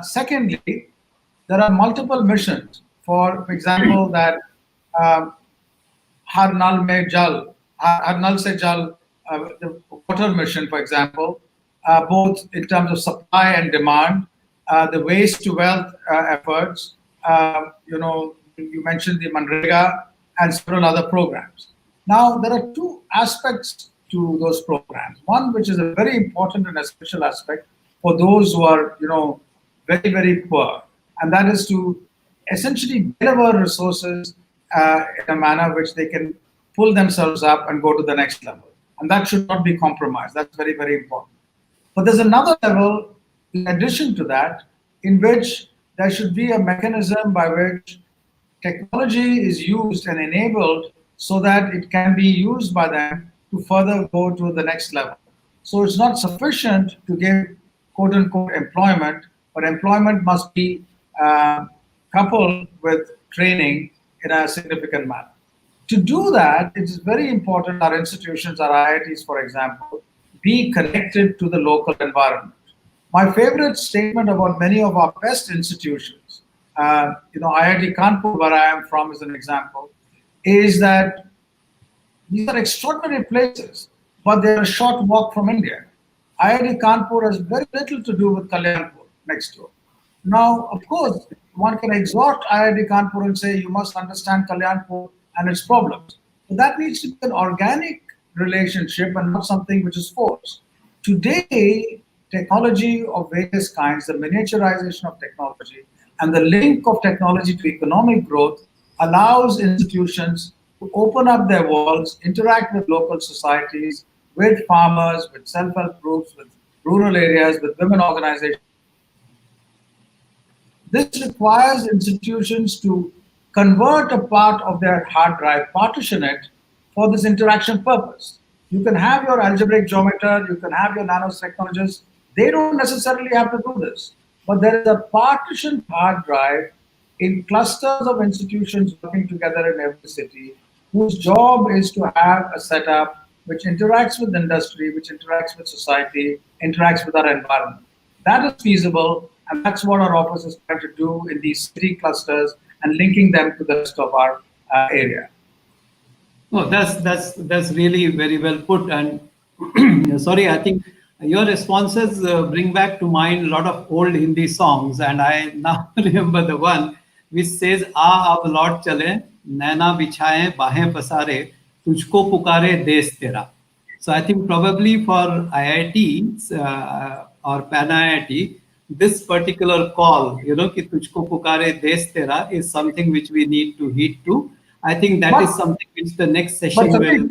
Secondly, there are multiple missions. For example, that Har Nal Mein Jal, Har Nal Se Jal, the water mission, for example, both in terms of supply and demand, the waste to wealth efforts, you mentioned the MNREGA and several other programs. Now, there are two aspects to those programs. One, which is a very important and essential aspect for those who are, very, very poor, and that is to essentially deliver resources in a manner which they can pull themselves up and go to the next level. And that should not be compromised. That's very, very important. But there's another level, in addition to that, in which there should be a mechanism by which technology is used and enabled so that it can be used by them to further go to the next level. So it's not sufficient to give quote unquote employment, but employment must be coupled with training in a significant manner. To do that, it is very important our institutions, our IITs, for example, be connected to the local environment. My favorite statement about many of our best institutions, IIT Kanpur, where I am from, as an example, is that these are extraordinary places, but they're a short walk from India. IIT Kanpur has very little to do with Kalyanpur next door. Now, of course, one can exhort IIT Kanpur and say you must understand Kalyanpur and its problems. But that needs to be an organic relationship and not something which is forced. Today, technology of various kinds, the miniaturization of technology, and the link of technology to economic growth allows institutions to open up their walls, interact with local societies, with farmers, with self-help groups, with rural areas, with women organizations. This requires institutions to convert a part of their hard drive, partition it for this interaction purpose. You can have your algebraic geometer, you can have your nanotechnologists. They don't necessarily have to do this. But there is a partitioned hard drive in clusters of institutions working together in every city, whose job is to have a setup which interacts with industry, which interacts with society, interacts with our environment. That is feasible, and that's what our office is trying to do in these city clusters and linking them to the rest of our area. Oh, that's really very well put. And sorry, I think your responses bring back to mind a lot of old Hindi songs, and I now remember the one which says, "आ अब लौट चले, नैना बिछाए, बाहें पसारे, तुझको पुकारे देश तेरा." So I think probably for IITs or PanIIT, this particular call, कि तुझको पुकारे देश तेरा, is something which we need to heed to. I think that is something which the next session will.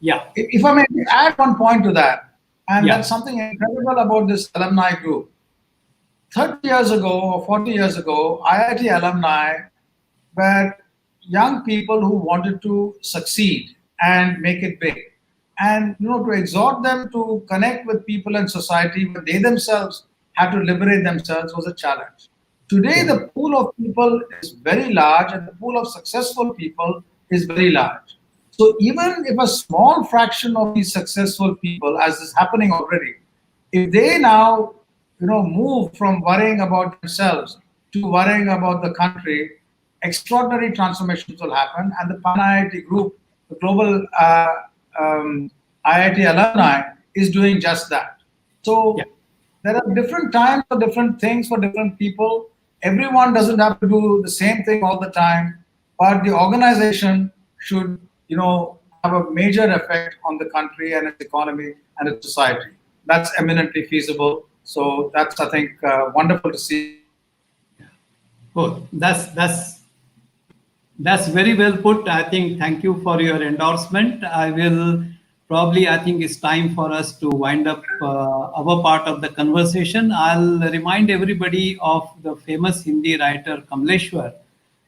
Yeah. If I may add one point to that, and that's something incredible about this alumni group. 30 years ago or 40 years ago, IIT alumni were young people who wanted to succeed and make it big. And to exhort them to connect with people and society when they themselves had to liberate themselves was a challenge. Today, the pool of people is very large and the pool of successful people is very large. So even if a small fraction of these successful people, as is happening already, if they now move from worrying about themselves to worrying about the country, extraordinary transformations will happen. And the PanIIT group, the Global IIT Alumni, is doing just that. So there are different times for different things for different people. Everyone doesn't have to do the same thing all the time, but the organization should, have a major effect on the country and its economy and its society. That's eminently feasible. So that's, I think, wonderful to see. Oh, that's very well put. I think, thank you for your endorsement. I think it's time for us to wind up our part of the conversation. I'll remind everybody of the famous Hindi writer Kamleshwar.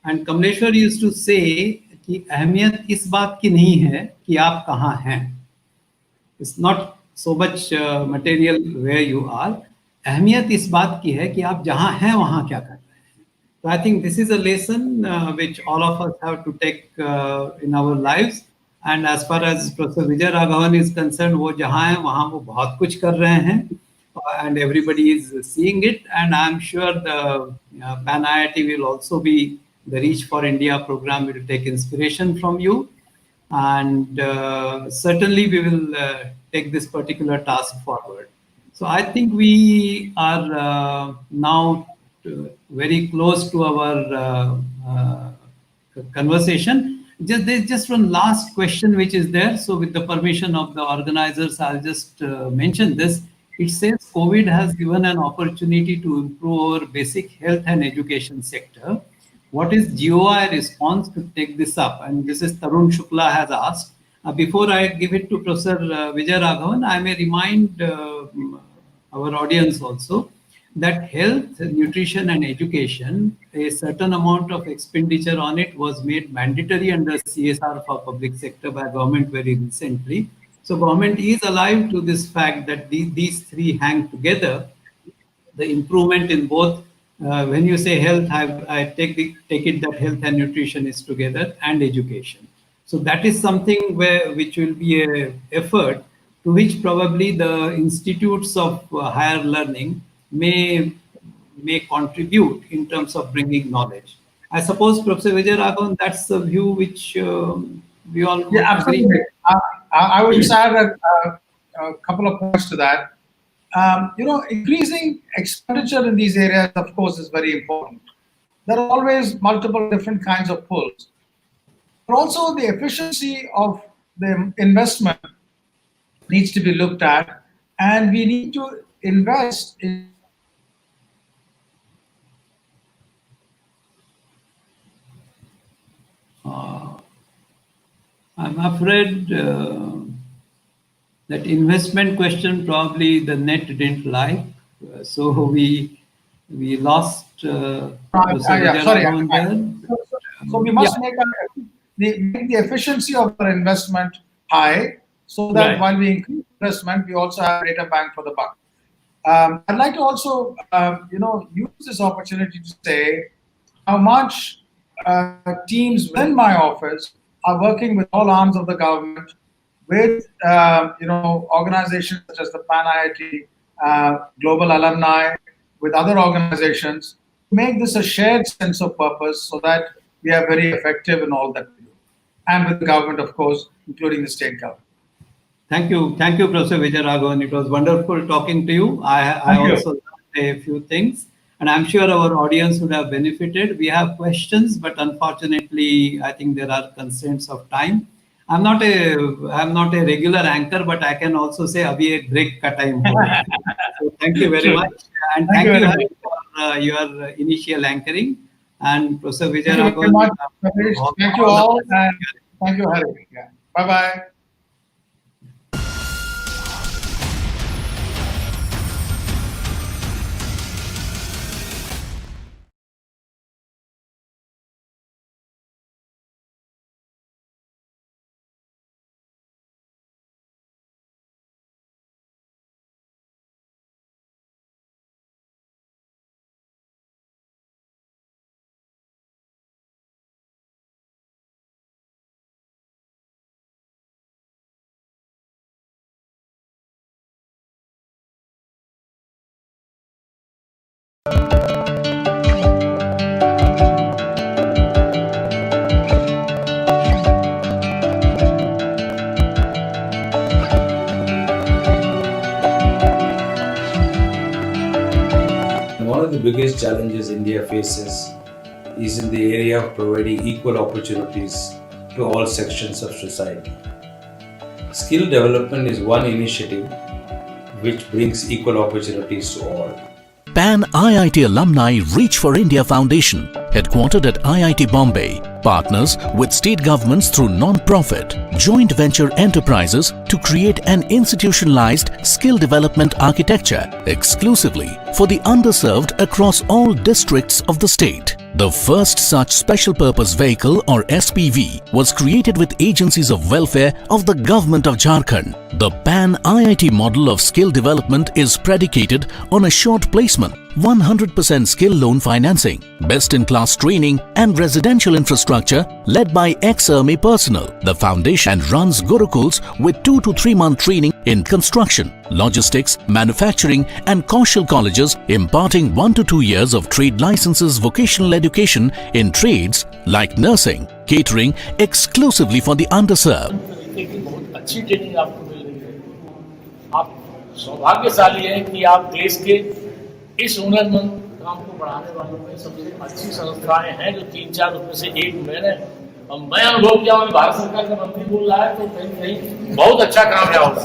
And Kamleshwar used to say कि अहमियत इस बात की नहीं है कि आप कहाँ हैं. It's not so much material where you are. अहमियत इस बात की है कि आप जहाँ हैं वहाँ क्या कर रहे हैं. So I think this is a lesson which all of us have to take in our lives. And as far as Professor Vijay Raghavan is concerned, वो जहाँ हैं वहाँ वो बहुत कुछ कर रहे हैं, and everybody is seeing it. And I'm sure the PanIIT will also be, the Reach for India program will take inspiration from you. And certainly we will take this particular task forward. So I think we are now very close to our conversation. There's just one last question which is there. So with the permission of the organizers, I'll just mention this. It says COVID has given an opportunity to improve our basic health and education sector. What is GOI response to take this up? And this is Tarun Shukla has asked. Before I give it to Professor Vijay Raghavan, I may remind our audience also that health, nutrition and education, a certain amount of expenditure on it was made mandatory under CSR for public sector by government very recently. So government is alive to this fact that these three hang together. The improvement in both, when you say health, I take it that health and nutrition is together, and education. So that is something which will be a effort to which probably the institutes of higher learning may contribute in terms of bringing knowledge. I suppose, Professor Vijay Raghavan, that's the view which we all agree. Absolutely. I would just add a couple of points to that. Increasing expenditure in these areas, of course, is very important. There are always multiple different kinds of pulls. But also the efficiency of the investment needs to be looked at, and we need to invest in I'm afraid that investment question probably the net didn't like, so we lost. So we must make the efficiency of our investment high, so that while we increase investment, we also have greater bang for the buck. I'd like to also, use this opportunity to say how much teams within my office are working with all arms of the government, with organizations such as the PanIIT Global Alumni, with other organizations, to make this a shared sense of purpose so that we are very effective in all that we do. And with the government, of course, including the state government. Thank you, Professor Vijay Raghavan. It was wonderful talking to you. I also learned a few things, and I'm sure our audience would have benefited. We have questions, but unfortunately, I think there are constraints of time. I'm not a regular anchor, but I can also say abhi ek break ka time ho gaya. So thank you very much, and thank you for your initial anchoring. And Professor Vijay Raghavan, thank you all, and thank you, Hari. Yeah. Bye bye. One of the biggest challenges India faces is in the area of providing equal opportunities to all sections of society. Skill development is one initiative which brings equal opportunities to all. PanIIT Alumni Reach for India Foundation, headquartered at IIT Bombay, partners with state governments through non-profit, joint venture enterprises to create an institutionalized skill development architecture exclusively for the underserved across all districts of the state. The first such special purpose vehicle or SPV was created with agencies of welfare of the government of Jharkhand. The PanIIT model of skill development is predicated on a short placement, 100% skill loan financing, best-in-class training and residential infrastructure led by ex-army personnel. The foundation runs Gurukuls with 2 to 3 month training in construction, logistics, manufacturing and Kaushal colleges imparting 1 to 2 years of trade licenses, vocational education in trades like nursing, catering exclusively for the underserved. अच्छी training आपको मिल रही है। आप सौभाग्यशाली हैं कि आप देश के इस हुनरमंद काम को बढ़ाने वालों में सबसे अच्छी संस्थाएं हैं जो 3-4 उसमें से एक मैंने अनुभव किया। भारत सरकार का मंत्री बोल रहा है तो कहीं बहुत अच्छा काम है होगा।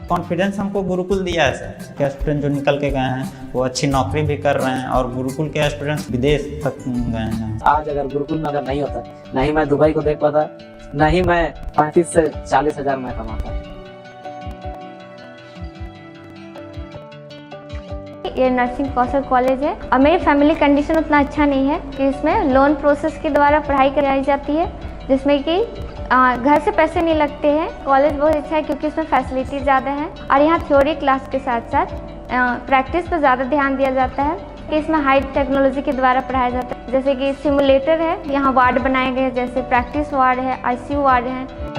कॉन्फिडेंस हमको गुरुकुल दिया है सर के स्टूडेंट जो निकल के गए हैं वो अच्छी नौकरी भी कर रहे हैं और गुरुकुल के स्टूडेंट्स विदेश तक गए हैं। आज अगर गुरुकुल में अगर नहीं होता, ना ही मैं दुबई को देख पाता, ना ही मैं 35 से 40 हजार में कमाता। ये नर्सिंग कौशल कॉलेज है और मेरी फैमिली कंडीशन उतना अच्छा नहीं है कि इसमें लोन प्रोसेस के द्वारा पढ़ाई कराई जाती है, जिसमें कि घर से पैसे नहीं लगते हैं। कॉलेज बहुत अच्छा है क्योंकि इसमें फैसिलिटी ज़्यादा है और यहाँ थ्योरी क्लास के साथ साथ प्रैक्टिस पर ज़्यादा ध्यान दिया जाता है कि इसमें हाई टेक्नोलॉजी के द्वारा पढ़ाया जाता है। जैसे कि सिमुलेटर है, यहाँ वार्ड बनाए गए हैं, जैसे प्रैक्टिस वार्ड है, ICU वार्ड है।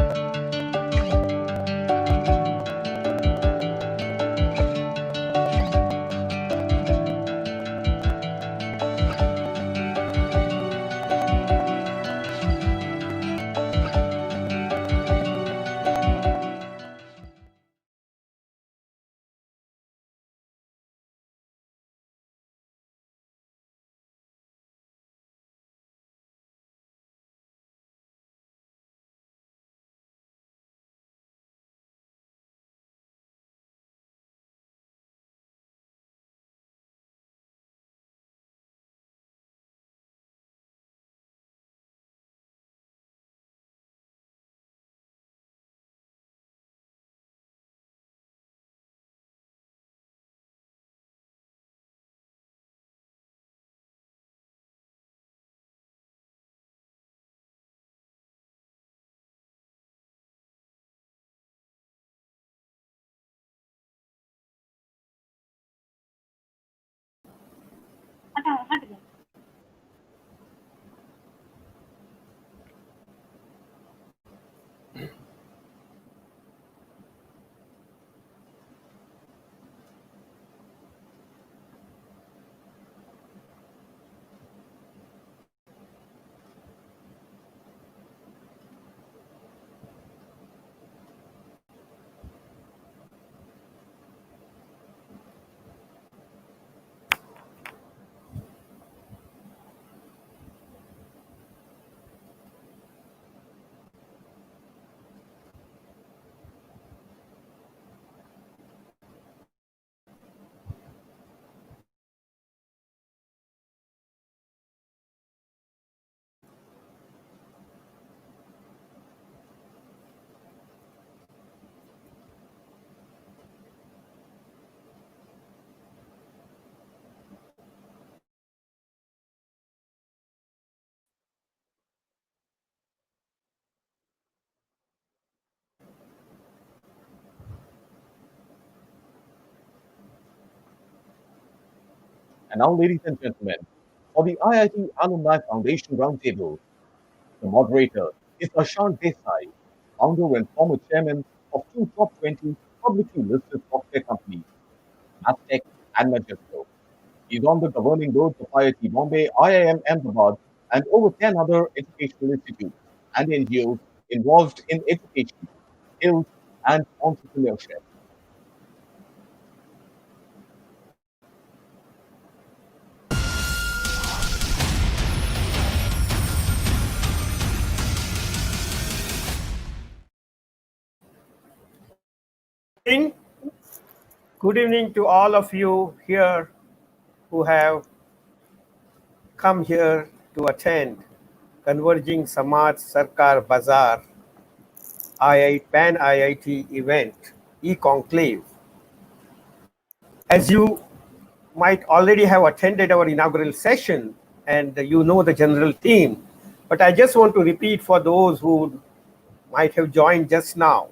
And now, ladies and gentlemen, for the IIT Alumni Foundation Roundtable, the moderator is Ashant Desai, founder and former chairman of two top 20 publicly listed software companies, Mastek and Majesco. He's on the governing boards of IIT Bombay, IIM Ahmedabad, and over 10 other educational institutes and NGOs involved in education, skills, and entrepreneurship. Good evening to all of you here who have come here to attend Converging Samaj Sarkar Bazaar PanIIT event, E-Conclave. As you might already have attended our inaugural session and you know the general theme, but I just want to repeat for those who might have joined just now.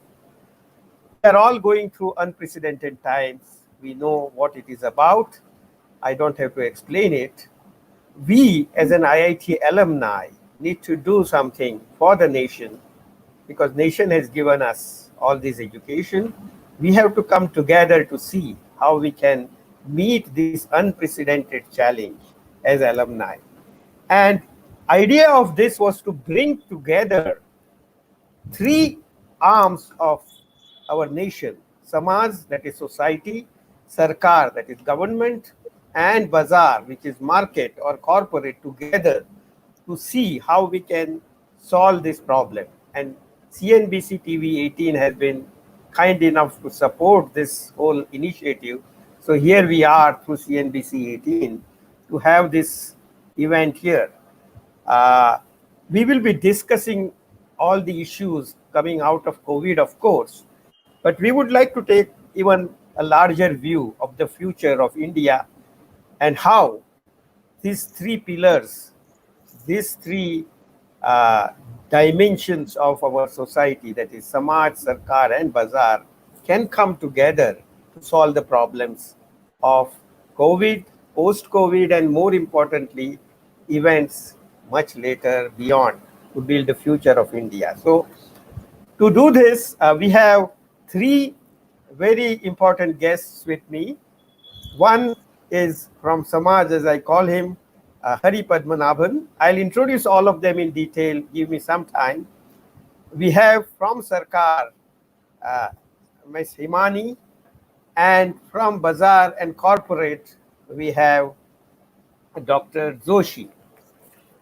We are all going through unprecedented times. We know what it is about. I don't have to explain it. We as an IIT alumni need to do something for the nation because nation has given us all this education. We have to come together to see how we can meet this unprecedented challenge as alumni. And idea of this was to bring together three arms of our nation: Samaj, that is society; Sarkar, that is government; and Bazaar, which is market or corporate, together to see how we can solve this problem. And CNBC TV18 has been kind enough to support this whole initiative. So here we are through CNBC 18 to have this event here. We will be discussing all the issues coming out of COVID, of course, but we would like to take even a larger view of the future of India and how these three pillars, these three dimensions of our society, that is Samaj, Sarkar and Bazaar, can come together to solve the problems of COVID, post-COVID, and more importantly, events much later beyond, to build the future of India. So to do this, we have three very important guests with me. One is from Samaj, as I call him, Hari Padmanabhan. I'll introduce all of them in detail, give me some time. We have from Sarkar, Ms. Himani, and from Bazaar and Corporate, we have Dr. Joshi.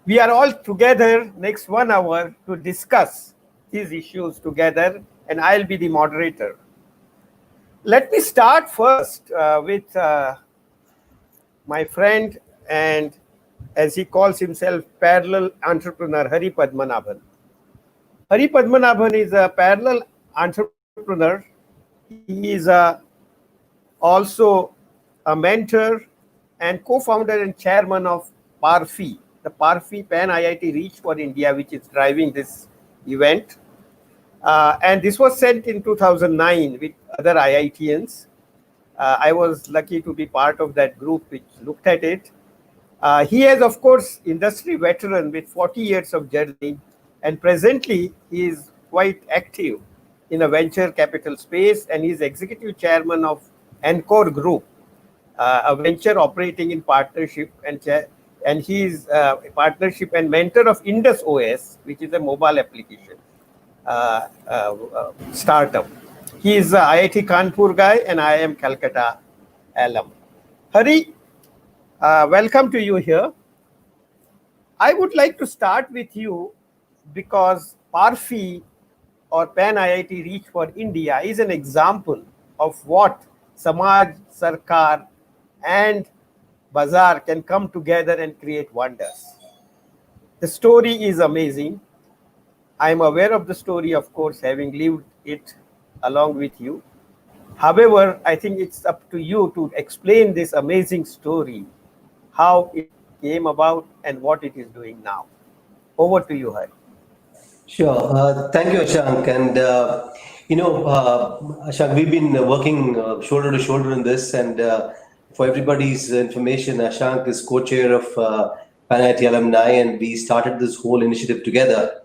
We are all together next 1 hour to discuss these issues together, and I'll be the moderator. Let me start first with my friend, and as he calls himself, parallel entrepreneur, Hari Padmanabhan. Hari Padmanabhan is a parallel entrepreneur. He is also a mentor and co-founder and chairman of PARFI, the PARFI PanIIT Reach for India, which is driving this event. And this was sent in 2009 with other IITians. I was lucky to be part of that group which looked at it. He is, of course, industry veteran with 40 years of journey, and presently he is quite active in a venture capital space, and he is executive chairman of Encore Group, a venture operating in partnership, and he is a partnership and mentor of Indus OS, which is a mobile application startup. He is a IIT Kanpur guy, and I am Calcutta alum. Hari, welcome to you here. I would like to start with you because PARFI, or PanIIT Reach for India, is an example of what Samaj, Sarkar and Bazaar can come together and create wonders. The story is amazing. I am aware of the story, of course, having lived it along with you. However, I think it's up to you to explain this amazing story, how it came about and what it is doing now. Over to you, Hari. Sure. Thank you, Ashank. And, Ashank, we've been working shoulder to shoulder in this. And for everybody's information, Ashank is co-chair of PanIIT Alumni, and we started this whole initiative together.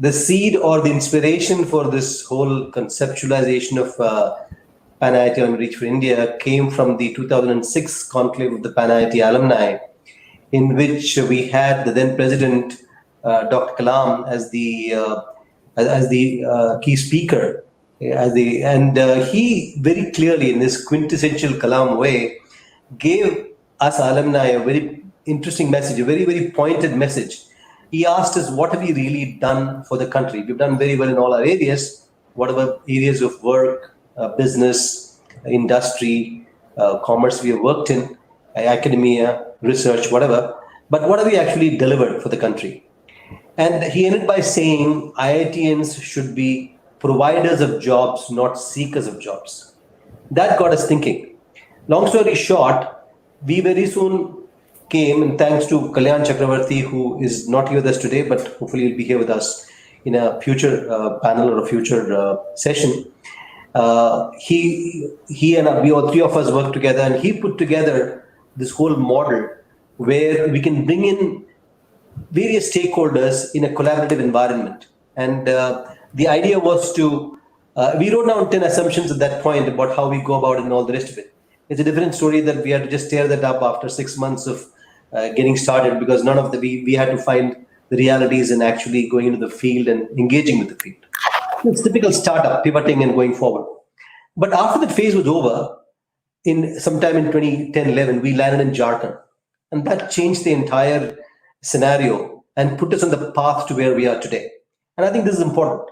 The seed or the inspiration for this whole conceptualization of PanIIT Alumni Reach for India came from the 2006 conclave of the PanIIT Alumni, in which we had the then president, Dr. Kalam, as the key speaker, and he very clearly, in this quintessential Kalam way, gave us alumni a very interesting message, a very, very pointed message. He asked us, what have we really done for the country? We've done very well in all our areas, whatever areas of work, business, industry, commerce we have worked in, academia, research, whatever. But what have we actually delivered for the country? And he ended by saying IITians should be providers of jobs, not seekers of jobs. That got us thinking. Long story short, we very soon came, and thanks to Kalyan Chakravarti, who is not here with us today, but hopefully he'll be here with us in a future panel or a future session. He and we all three of us worked together, and he put together this whole model where we can bring in various stakeholders in a collaborative environment. And the idea was to, we wrote down 10 assumptions at that point about how we go about it and all the rest of it. It's a different story that we had to just tear that up after 6 months of getting started, because none of we had to find the realities and actually going into the field and engaging with the field. It's typical startup, pivoting and going forward. But after that phase was over, in sometime in 2010-11, we landed in Jharkhand. And that changed the entire scenario and put us on the path to where we are today. And I think this is important.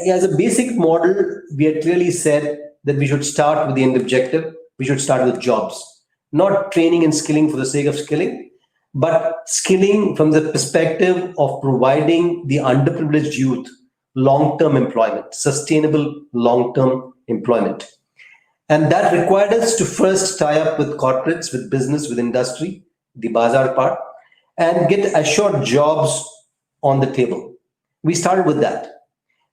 As a basic model, we had clearly said that we should start with the end objective. We should start with jobs, not training and skilling for the sake of skilling, but skilling from the perspective of providing the underprivileged youth long-term employment, sustainable long-term employment. And that required us to first tie up with corporates, with business, with industry, the bazaar part, and get assured jobs on the table. We started with that.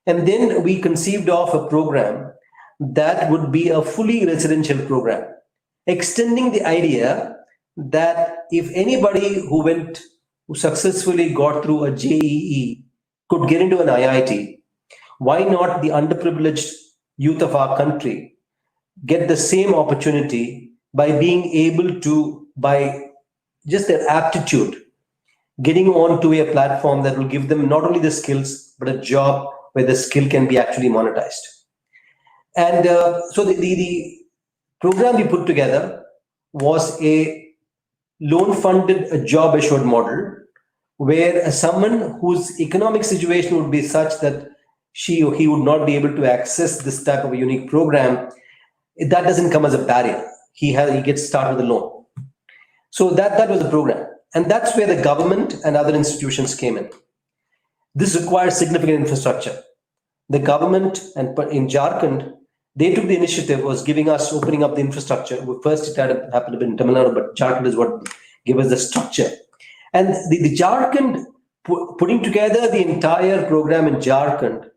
And then we conceived of a program that would be a fully residential program, extending the idea that if anybody who successfully got through a JEE could get into an IIT, why not the underprivileged youth of our country get the same opportunity by being able to, by just their aptitude, getting onto a platform that will give them not only the skills, but a job where the skill can be actually monetized. And so the program we put together was a loan-funded, job assured model, where someone whose economic situation would be such that she or he would not be able to access this type of a unique program, that doesn't come as a barrier. He gets started with a loan. So that was the program. And that's where the government and other institutions came in. This requires significant infrastructure. The government and in Jharkhand, they took the initiative, was giving us, opening up the infrastructure. First, it happened to be in Tamil Nadu, but Jharkhand is what gave us the structure. And the Jharkhand, putting together the entire program in Jharkhand,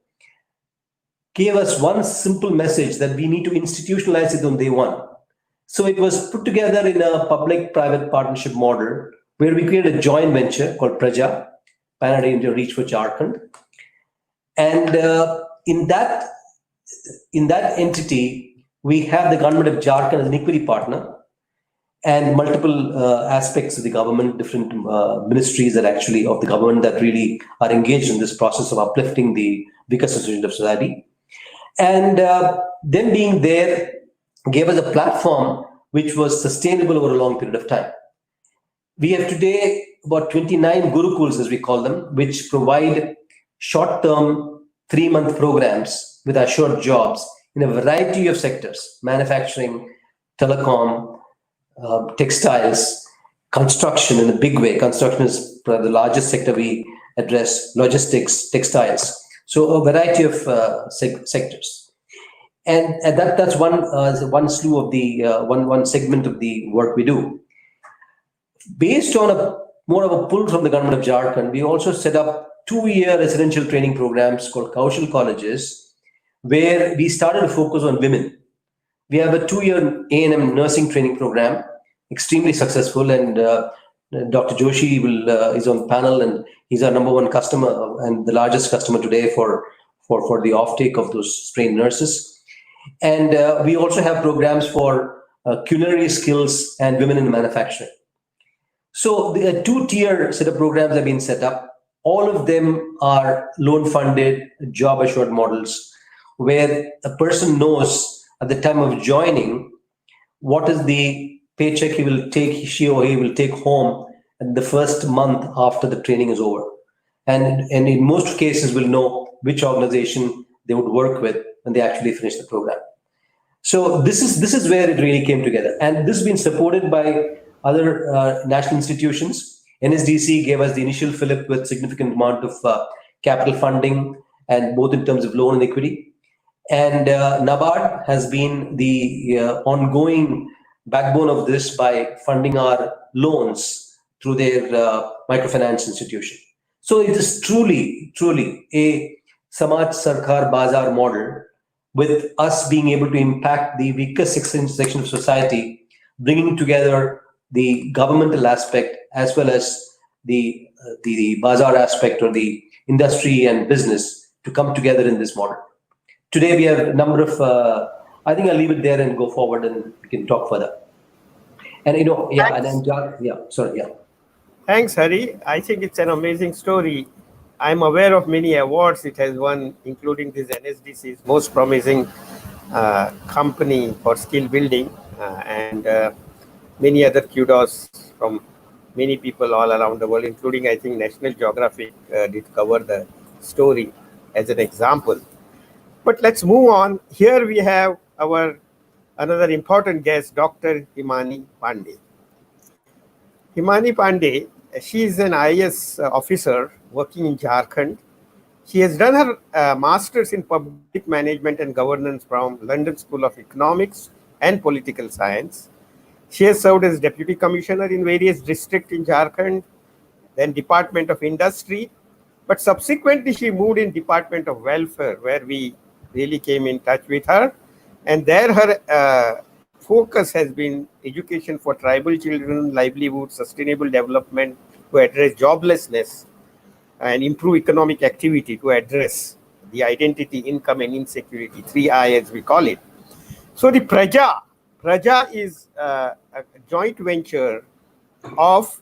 gave us one simple message that we need to institutionalize it on day one. So it was put together in a public-private partnership model where we created a joint venture called PanIIT Alumni Reach for Jharkhand. And in that entity, we have the government of Jharkhand as an equity partner and multiple aspects of the government, different ministries that actually of the government that really are engaged in this process of uplifting the weakest section of society. And them being there gave us a platform which was sustainable over a long period of time. We have today about 29 gurukuls, as we call them, which provide short-term 3-month programs with assured jobs in a variety of sectors: manufacturing, telecom, textiles, construction in a big way. Construction is the largest sector we address, logistics, textiles. So a variety of sectors. And that's one slew of the one segment of the work we do. Based on more of a pull from the government of Jharkhand, we also set up 2-year residential training programs called Kaushal colleges, where we started to focus on women. We have a 2-year A&M nursing training program, extremely successful, and Dr. Joshi is on the panel, and he's our #1 customer and the largest customer today for the offtake of those trained nurses. And we also have programs for culinary skills and women in manufacturing. So the 2-tier set of programs have been set up. All of them are loan-funded, job-assured models, where a person knows at the time of joining what is the paycheck she or he will take home in the first month after the training is over. And in most cases will know which organization they would work with when they actually finish the program. So this is where it really came together. And this has been supported by other national institutions. NSDC gave us the initial fillip with significant amount of capital funding, and both in terms of loan and equity. And NABARD has been the ongoing backbone of this by funding our loans through their microfinance institution. So it is truly a Samaj Sarkar Bazar model, with us being able to impact the weakest section of society, bringing together the governmental aspect as well as the bazaar aspect, or the industry and business, to come together in this model. Today we have a number of, I think I'll leave it there and go forward and we can talk further. And Thanks, Hari. I think it's an amazing story. I'm aware of many awards it has won, including this NSDC's most promising company for skill building, and many other kudos from many people all around the world, including, I think, National Geographic did cover the story as an example. But let's move on. Here we have our another important guest, Dr. Himani Pande. Himani Pande, she is an IAS officer working in Jharkhand. She has done her master's in public management and governance from London School of Economics and Political Science. She has served as Deputy Commissioner in various districts in Jharkhand, then Department of Industry. But subsequently, she moved in Department of Welfare, where we really came in touch with her. And there her focus has been education for tribal children, livelihood, sustainable development to address joblessness, and improve economic activity to address the identity, income, and insecurity, 3I as we call it. So the Praja is a joint venture of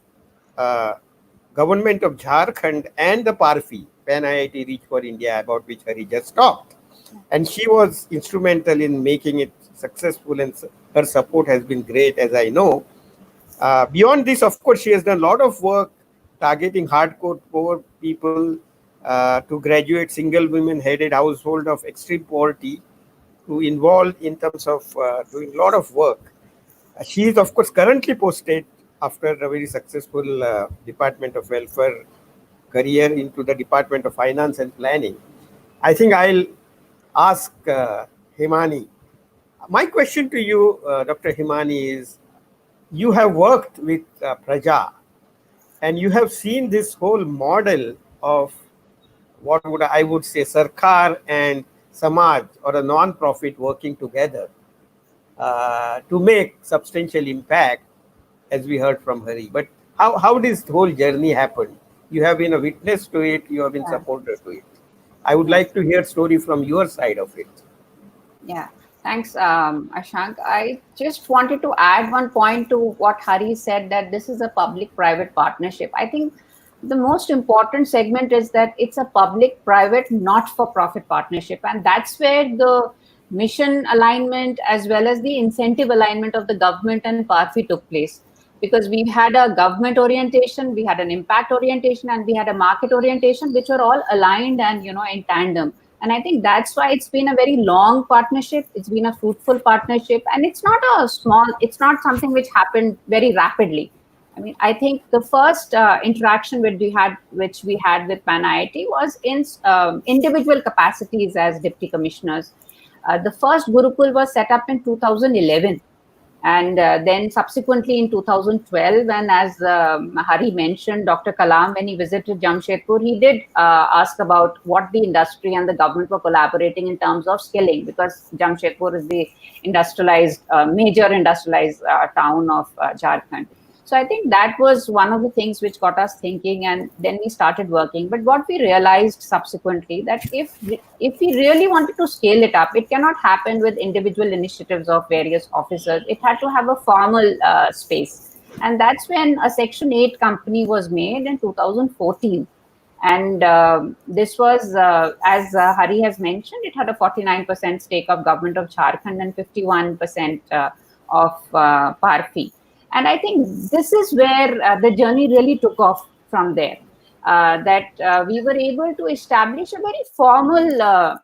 Government of Jharkhand and the PARFI, PanIIT Reach for India, about which Hari just talked. And she was instrumental in making it successful, and her support has been great, as I know. Beyond this, of course, she has done a lot of work targeting hardcore poor people, to graduate single women-headed household of extreme poverty, to involve in terms of doing a lot of work. She is, of course, currently posted after a very successful Department of Welfare career into the Department of Finance and Planning. I think I'll ask Himani. My question to you, Dr. Himani, is you have worked with Praja, and you have seen this whole model of what I would say Sarkar and Samaj, or a non-profit, working together to make substantial impact, as we heard from Hari. But how this whole journey happened? You have been a witness to it, you have been supporter to it. I would like to hear a story from your side of it. Yeah, thanks, Ashank. I just wanted to add one point to what Hari said, that this is a public-private partnership. I think the most important segment is that it's a public-private, not-for-profit partnership. And that's where the mission alignment as well as the incentive alignment of the government and PARFI took place. Because we had a government orientation, we had an impact orientation, and we had a market orientation, which were all aligned and, in tandem. And I think that's why it's been a very long partnership. It's been a fruitful partnership, and it's not not something which happened very rapidly. I mean, I think the first interaction which we had with PanIIT was in individual capacities as deputy commissioners. The first Gurukul was set up in 2011. And then subsequently in 2012, and as Hari mentioned, Dr. Kalam, when he visited Jamshedpur, he did ask about what the industry and the government were collaborating in terms of skilling, because Jamshedpur is the major industrialized town of Jharkhand. So I think that was one of the things which got us thinking, and then we started working. But what we realized subsequently, that if we really wanted to scale it up, it cannot happen with individual initiatives of various officers. It had to have a formal space. And that's when a Section 8 company was made in 2014. And this was, as Hari has mentioned, it had a 49% stake of Government of Jharkhand and 51% of PARFI. And I think this is where the journey really took off from there, that we were able to establish a very formal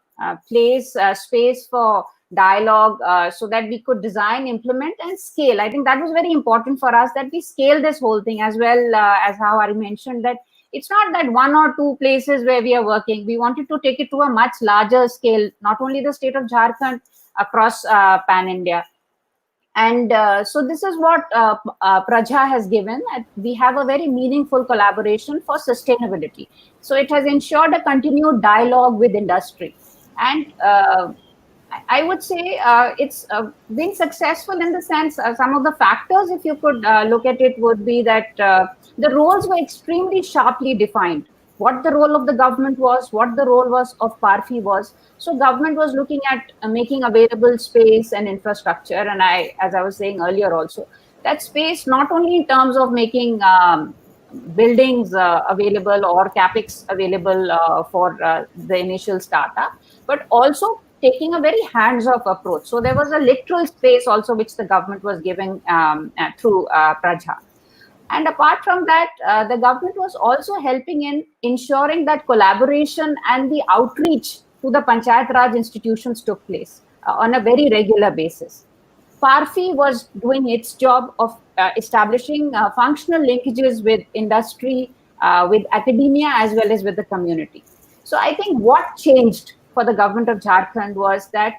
space for dialogue, so that we could design, implement, and scale. I think that was very important for us, that we scale this whole thing, as well as how Hari mentioned, that it's not that one or two places where we are working. We wanted to take it to a much larger scale, not only the state of Jharkhand, across pan-India. And so this is what Praja has given. We have a very meaningful collaboration for sustainability. So it has ensured a continued dialogue with industry. And I would say it's been successful in the sense, some of the factors, if you could look at it, would be that the roles were extremely sharply defined. What the role of the government was, what the role was of PARFI was. So government was looking at making available space and infrastructure. And as I was saying earlier also, that space not only in terms of making buildings available or capex available for the initial startup, but also taking a very hands-off approach. So there was a literal space also which the government was giving through Praja. And apart from that, the government was also helping in ensuring that collaboration and the outreach to the Panchayat Raj institutions took place on a very regular basis. PARFI was doing its job of establishing functional linkages with industry, with academia, as well as with the community. So I think what changed for the government of Jharkhand was that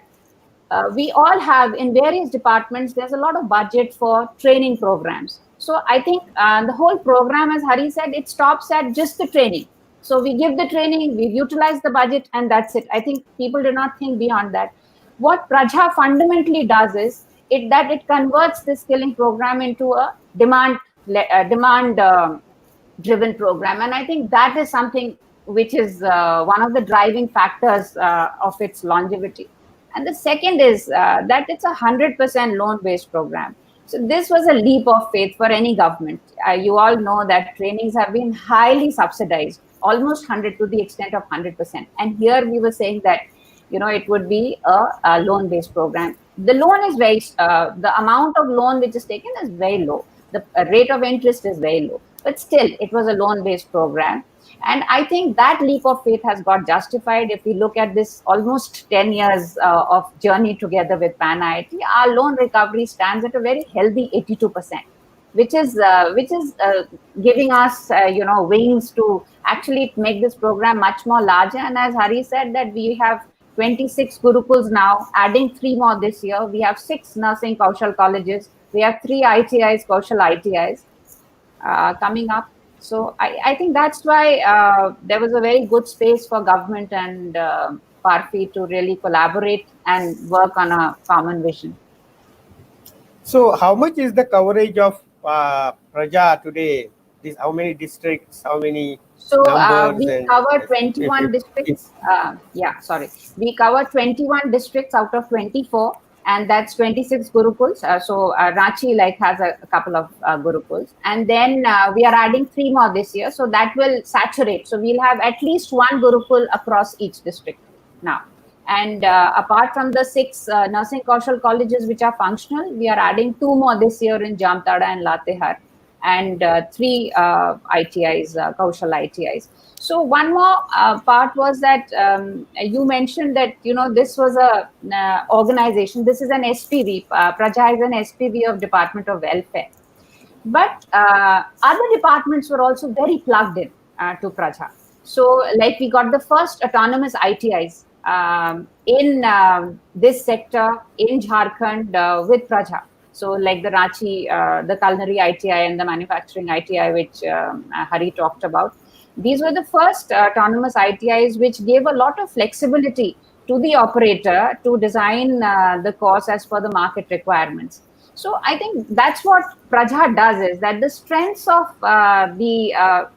we all have, in various departments, there's a lot of budget for training programs. So I think the whole program, as Hari said, it stops at just the training. So we give the training, we utilize the budget, and that's it. I think people do not think beyond that. What Praja fundamentally does is it converts the skilling program into a demand driven program, and I think that is something which is one of the driving factors of its longevity. And the second is that it's a 100% loan-based program. So this was a leap of faith for any government. You all know that trainings have been highly subsidized, almost 100 to the extent of 100%. And here we were saying that, it would be a loan-based program. The loan is very, the amount of loan which is taken is very low. The rate of interest is very low, but still it was a loan-based program. And I think that leap of faith has got justified. If we look at this almost 10 years of journey together with PanIIT, our loan recovery stands at a very healthy 82%, which is giving us, wings to actually make this program much more larger. And as Hari said, that we have 26 Gurukuls now, adding 3 more this year. We have 6 nursing Kaushal colleges. We have 3 ITIs, Kaushal ITIs coming up. So I think that's why there was a very good space for government and PARFI to really collaborate and work on a common vision. So how much is the coverage of Praja today? How many districts, how many numbers? We cover 21 districts. We cover 21 districts out of 24. And that's 26 Gurukuls. So Ranchi has a couple of Gurukuls. And then we are adding 3 more this year. So that will saturate. So we'll have at least 1 Gurukul across each district now. And apart from the 6 nursing Kaushal colleges which are functional, we are adding 2 more this year in Jamtara and Latehar, and 3 ITIs, Kaushal ITIs. So one more part was that you mentioned that, this was a organization. This is an SPV. Praja is an SPV of Department of Welfare. But other departments were also very plugged in to Praja. So we got the first autonomous ITIs in this sector in Jharkhand with Praja. So like the Ranchi, the culinary ITI and the manufacturing ITI, which Hari talked about. These were the first autonomous ITIs which gave a lot of flexibility to the operator to design the course as per the market requirements. So I think that's what Praja does, is that the strengths of the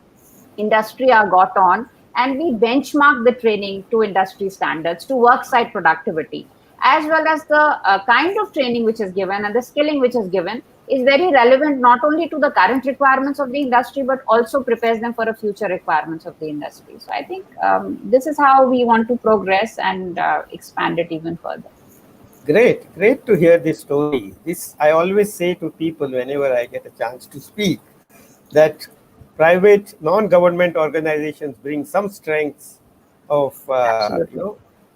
industry are got on, and we benchmark the training to industry standards, to worksite productivity, as well as the kind of training which is given and the skilling which is given is very relevant not only to the current requirements of the industry, but also prepares them for the future requirements of the industry. So I think this is how we want to progress and expand it even further. Great to hear this story. This I always say to people whenever I get a chance to speak, that private non-government organizations bring some strengths of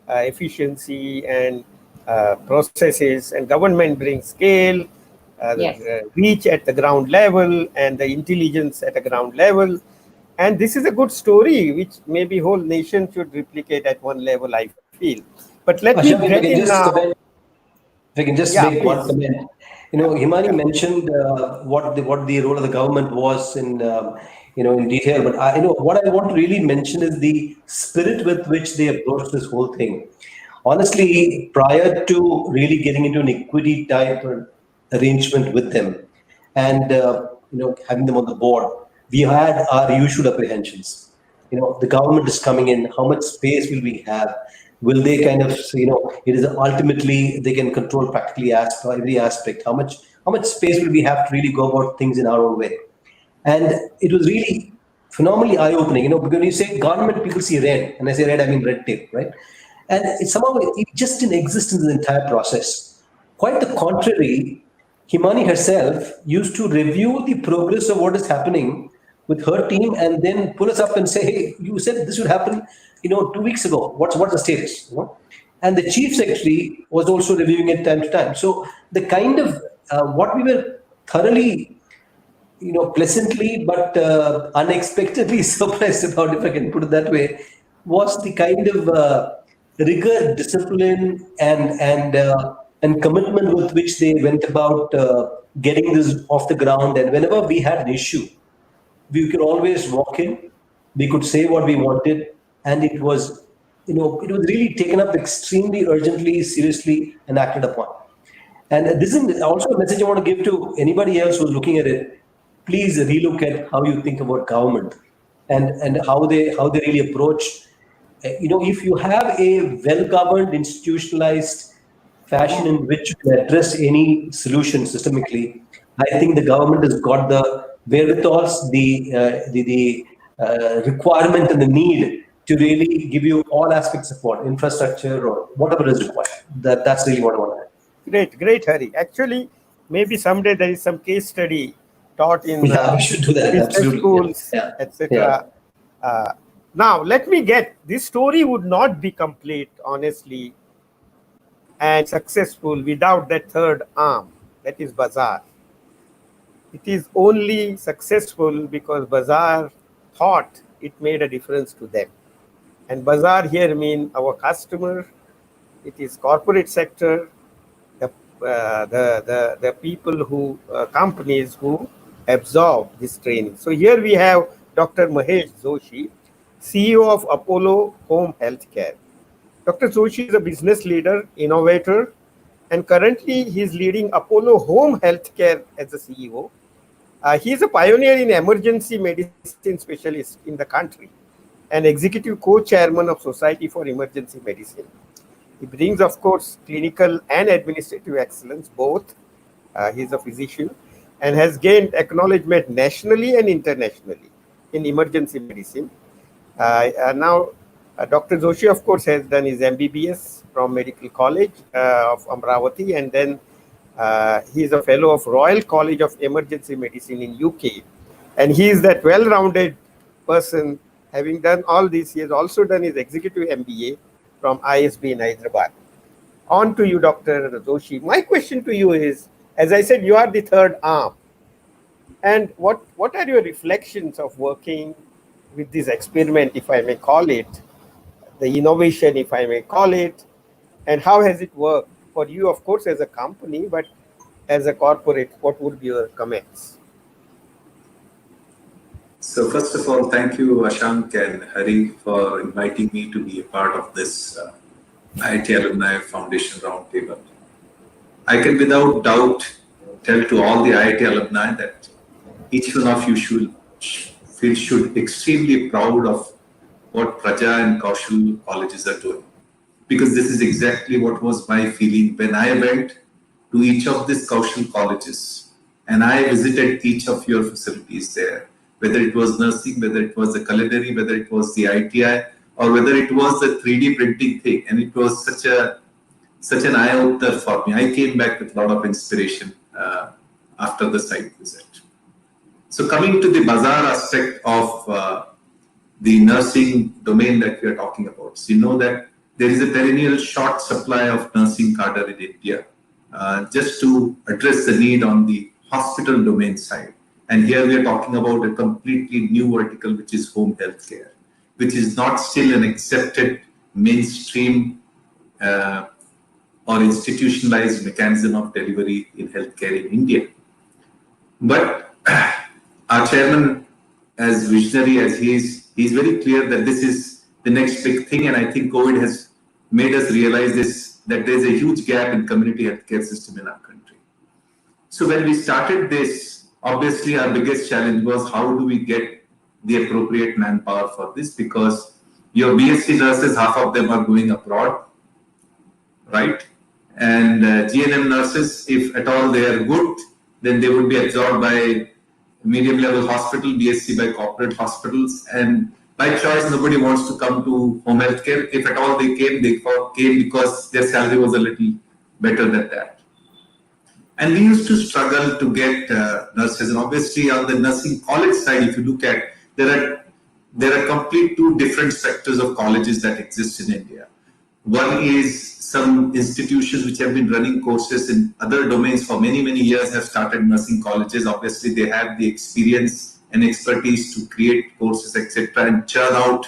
efficiency and processes, and government brings scale, reach at the ground level, and the intelligence at a ground level. And this is a good story which maybe whole nation should replicate at one level, I feel. But let me get in now. If I can just make one comment. Himani mentioned what the role of the government was in detail, but what I want to really mention is the spirit with which they approached this whole thing. Honestly, prior to really getting into an equity type arrangement with them and having them on the board, we had our usual apprehensions. The government is coming in. How much space will we have? Will they kind of, it is ultimately they can control practically every aspect. How much space will we have to really go about things in our own way? And it was really phenomenally eye-opening. Because when you say government, people see red, and I say red, I mean red tape, right? And it just didn't exist in the entire process. Quite the contrary, Himani herself used to review the progress of what is happening with her team and then pull us up and say, hey, you said this would happen, 2 weeks ago. What's the status? And the chief secretary was also reviewing it time to time. So the kind of what we were thoroughly, pleasantly but unexpectedly surprised about, if I can put it that way, was the kind of rigor, discipline, and commitment with which they went about getting this off the ground. And whenever we had an issue, we could always walk in, We could say what we wanted, and it was, it was really taken up extremely urgently, seriously, and acted upon. And this is also a message I want to give to anybody else who's looking at it. Please relook at how you think about government and how they really approach. If you have a well-governed, institutionalized fashion in which you can address any solution systemically, I think the government has got the wherewithals, the requirement and the need to really give you all aspects of support, infrastructure or whatever is required. That's really what I want to add. Great, Hari. Actually, maybe someday there is some case study taught in we should do that. business schools, etc. Now, let me get, this story would not be complete, honestly, and successful without that third arm, that is Bazaar. It is only successful because Bazaar thought it made a difference to them. And Bazaar here means our customer, it is corporate sector, the people who, companies who absorb this training. So here we have Dr. Mahesh Joshi, CEO of Apollo Home Healthcare. Dr. Joshi is a business leader, innovator, and currently he is leading Apollo Home Healthcare as the CEO. He is a pioneer in emergency medicine specialist in the country and executive co-chairman of Society for Emergency Medicine. He brings, of course, clinical and administrative excellence, both. He is a physician and has gained acknowledgement nationally and internationally in emergency medicine. Now, Dr. Joshi, of course, has done his MBBS from Medical College of Amravati, and then he is a fellow of Royal College of Emergency Medicine in UK. And he is that well-rounded person. Having done all this, he has also done his executive MBA from ISB in Hyderabad. On to you, Dr. Joshi. My question to you is, as I said, you are the third arm. And what are your reflections of working with this experiment, if I may call it, the innovation, if I may call it, and how has it worked for you, of course, as a company, but as a corporate, what would be your comments? So first of all, thank you, Ashank and Hari, for inviting me to be a part of this IIT Alumni Foundation Roundtable. I can without doubt tell to all the IIT alumni that each one of you should feel extremely proud of what Praja and Kaushal colleges are doing. Because this is exactly what was my feeling when I went to each of these Kaushal colleges and I visited each of your facilities there, whether it was nursing, whether it was the culinary, whether it was the ITI, or whether it was the 3D printing thing. And it was such an eye-opener for me. I came back with a lot of inspiration after the site visit. So coming to the Bazaar aspect of the nursing domain that we are talking about. So you know that there is a perennial short supply of nursing cadre in India, just to address the need on the hospital domain side. And here we are talking about a completely new vertical, which is home healthcare, which is not still an accepted mainstream or institutionalized mechanism of delivery in healthcare in India. But our chairman, as visionary as he is, he's very clear that this is the next big thing. And I think COVID has made us realize this, that there's a huge gap in community healthcare system in our country. So when we started this, obviously our biggest challenge was how do we get the appropriate manpower for this, because your BSc nurses, half of them are going abroad, right? And GNM nurses, if at all they are good, then they would be absorbed by medium level hospital, BSc by corporate hospitals, and by choice nobody wants to come to home healthcare. If at all they came because their salary was a little better than that. And we used to struggle to get nurses, and obviously on the nursing college side, if you look at, there are complete two different sectors of colleges that exist in India. One is some institutions which have been running courses in other domains for many, many years have started nursing colleges. Obviously, they have the experience and expertise to create courses, etc., and churn out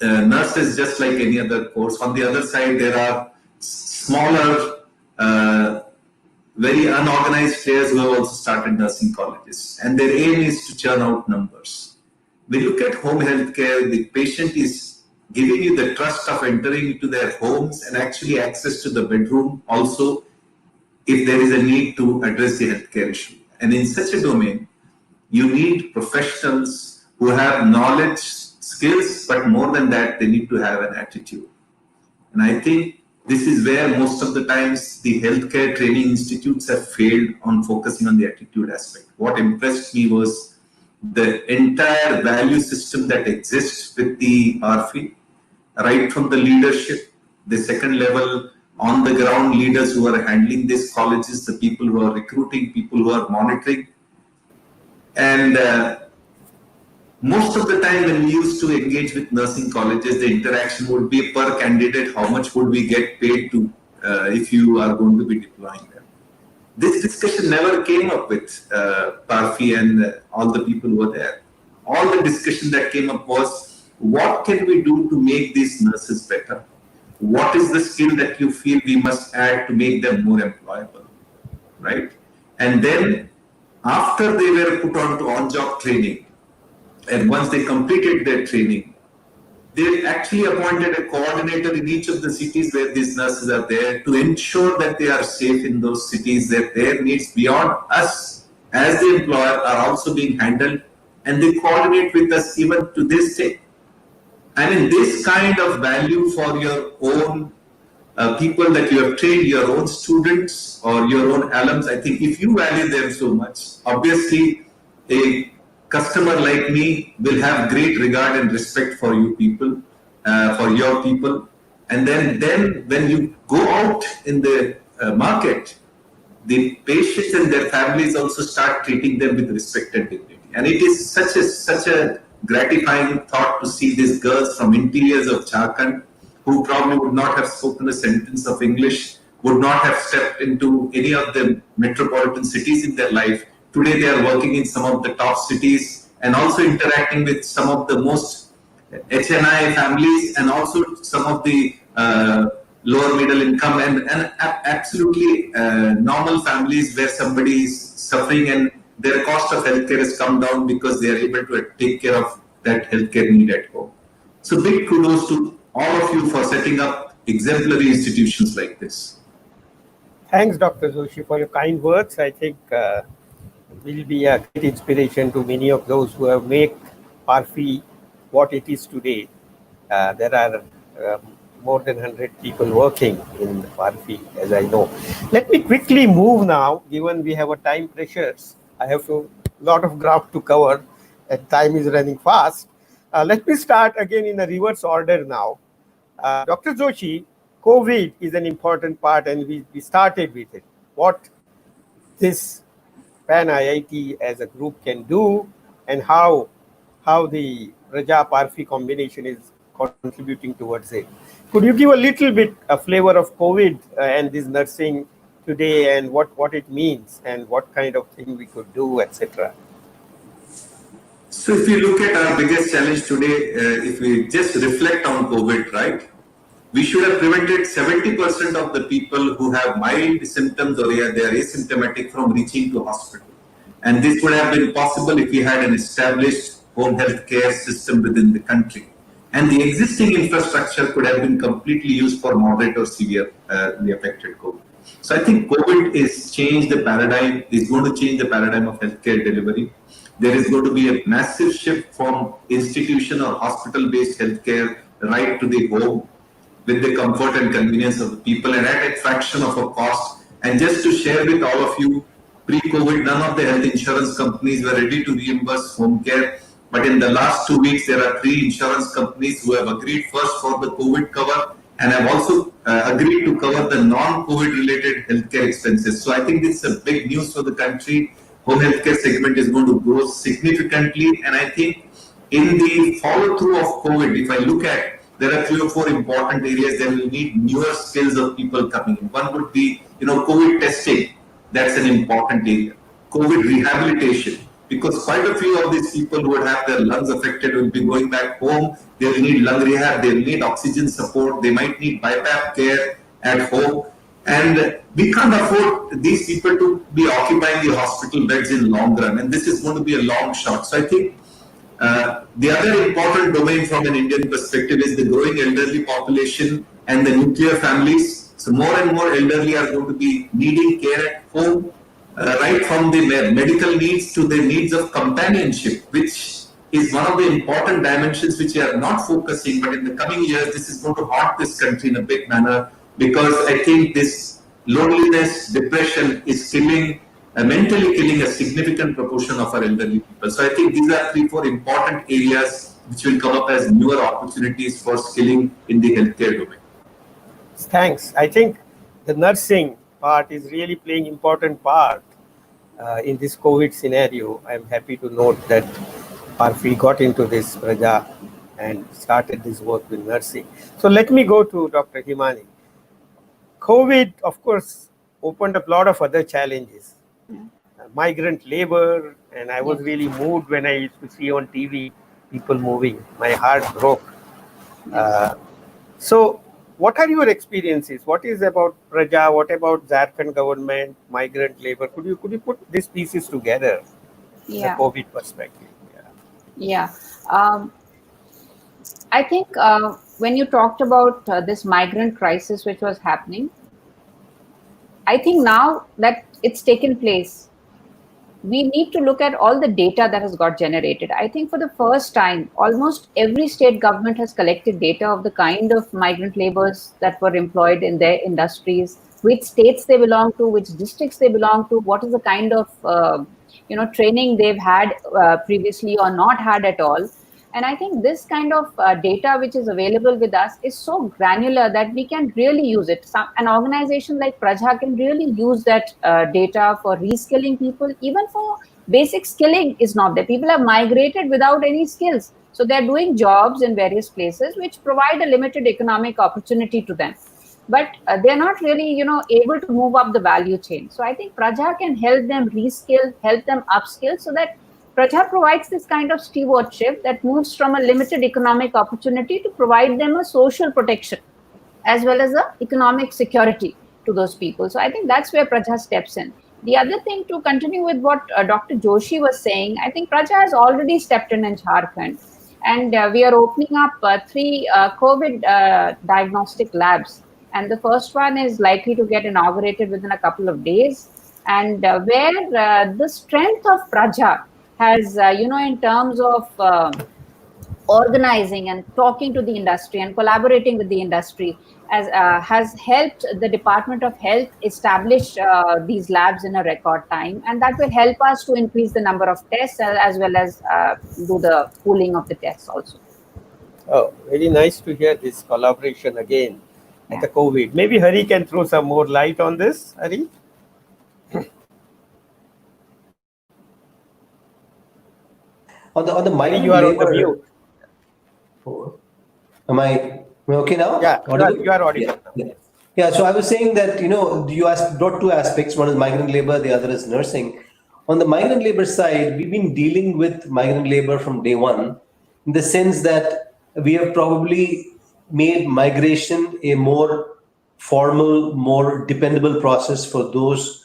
nurses just like any other course. On the other side, there are smaller, very unorganized players who have also started nursing colleges, and their aim is to churn out numbers. When you look at home healthcare, the patient is giving you the trust of entering into their homes and actually access to the bedroom also if there is a need to address the healthcare issue. And in such a domain, you need professionals who have knowledge, skills, but more than that, they need to have an attitude. And I think this is where most of the times the healthcare training institutes have failed on focusing on the attitude aspect. What impressed me was the entire value system that exists with the RFE, right from the leadership, the second level, on the ground leaders who are handling these colleges, the people who are recruiting, people who are monitoring. And most of the time when we used to engage with nursing colleges, the interaction would be per candidate, how much would we get paid to if you are going to be deploying them. This discussion never came up with Parfi and all the people who were there. All the discussion that came up was, what can we do to make these nurses better? What is the skill that you feel we must add to make them more employable, right? And then after they were put on to on-job training, and once they completed their training, they actually appointed a coordinator in each of the cities where these nurses are there to ensure that they are safe in those cities, that their needs beyond us as the employer are also being handled, and they coordinate with us even to this day. I mean, this kind of value for your own people that you have trained, your own students or your own alums, I think if you value them so much, obviously a customer like me will have great regard and respect for you people, for your people. And then when you go out in the market, the patients and their families also start treating them with respect and dignity. And it is such a gratifying thought to see these girls from interiors of Jharkhand who probably would not have spoken a sentence of English, would not have stepped into any of the metropolitan cities in their life. Today they are working in some of the top cities and also interacting with some of the most HNI families and also some of the lower middle income and absolutely normal families where somebody is suffering and their cost of healthcare has come down because they are able to take care of that healthcare need at home. So big kudos to all of you for setting up exemplary institutions like this. Thanks, Dr. Joshi, for your kind words. I think will be a great inspiration to many of those who have made Parfi what it is today. There are more than 100 people working in Parfi, as I know. Let me quickly move now, given we have a time pressures. I have a lot of ground to cover and time is running fast. Let me start again in a reverse order now. Dr. Joshi, COVID is an important part and we started with it. What this PanIIT as a group can do and how the Raja Parfi combination is contributing towards it. Could you give a little bit a flavor of COVID and this nursing today and what it means and what kind of thing we could do, etc.? So if you look at our biggest challenge today, if we just reflect on COVID, right? We should have prevented 70% of the people who have mild symptoms or they are asymptomatic from reaching to hospital. And this would have been possible if we had an established home health care system within the country. And the existing infrastructure could have been completely used for moderate or severe affected COVID. So I think COVID is changed the paradigm, is going to change the paradigm of healthcare delivery. There is going to be a massive shift from institution or hospital-based healthcare right to the home with the comfort and convenience of the people and at a fraction of a cost. And just to share with all of you, pre-COVID, none of the health insurance companies were ready to reimburse home care. But in the last 2 weeks, there are 3 insurance companies who have agreed first for the COVID cover and have also agreed to cover the non-COVID related healthcare expenses. So I think this is a big news for the country. Home healthcare segment is going to grow significantly. And I think in the follow through of COVID, if I look at, there are 3 or 4 important areas that will need newer skills of people coming in. One would be, COVID testing. That's an important area. COVID rehabilitation. Because quite a few of these people who would have their lungs affected will be going back home. They will need lung rehab. They will need oxygen support. They might need BiPAP care at home. And we can't afford these people to be occupying the hospital beds in long run. And this is going to be a long shot. So I think The other important domain from an Indian perspective is the growing elderly population and the nuclear families. So more and more elderly are going to be needing care at home, right from the medical needs to the needs of companionship, which is one of the important dimensions which we are not focusing, but in the coming years, this is going to haunt this country in a big manner, because I think this loneliness, depression is killing, mentally killing a significant proportion of our elderly people. So I think these are 3-4 important areas which will come up as newer opportunities for skilling in the healthcare domain. Thanks. I think the nursing part is really playing important part in this COVID scenario. I'm happy to note that we got into this Praja and started this work with nursing. So let me go to Dr. Himani. COVID, of course, opened up a lot of other challenges. Migrant labor, and I was really moved when I used to see on TV people moving. My heart broke. So what are your experiences? What is about Praja? What about Jharkhand government, migrant labor? Could you put these pieces together? Yeah. The COVID perspective. Yeah. I think when you talked about this migrant crisis which was happening, I think now that it's taken place, we need to look at all the data that has got generated. I think for the first time, almost every state government has collected data of the kind of migrant laborers that were employed in their industries, which states they belong to, which districts they belong to, what is the kind of training they've had previously or not had at all. And I think this kind of data which is available with us is so granular that we can really use it. An organization like Praja can really use that data for reskilling people. Even for basic skilling is not there. People have migrated without any skills. So they're doing jobs in various places which provide a limited economic opportunity to them. But they're not really, able to move up the value chain. So I think Praja can help them reskill, help them upskill, so that Praja provides this kind of stewardship that moves from a limited economic opportunity to provide them a social protection as well as a economic security to those people. So I think that's where Praja steps in. The other thing, to continue with what Dr. Joshi was saying, I think Praja has already stepped in Jharkhand, and we are opening up 3 COVID diagnostic labs. And the first one is likely to get inaugurated within a couple of days. And where the strength of Praja has, in terms of organizing and talking to the industry and collaborating with the industry, has helped the Department of Health establish these labs in a record time. And that will help us to increase the number of tests as well as do the pooling of the tests also. Oh, very nice to hear this collaboration again at the COVID. Maybe Hari can throw some more light on this. Hari? On the migrant you are labor, on the mute. Am I okay now? Yeah, you are audible. Yeah, so I was saying that, you brought 2 aspects. One is migrant labor, the other is nursing. On the migrant labor side, we've been dealing with migrant labor from day one, in the sense that we have probably made migration a more formal, more dependable process for those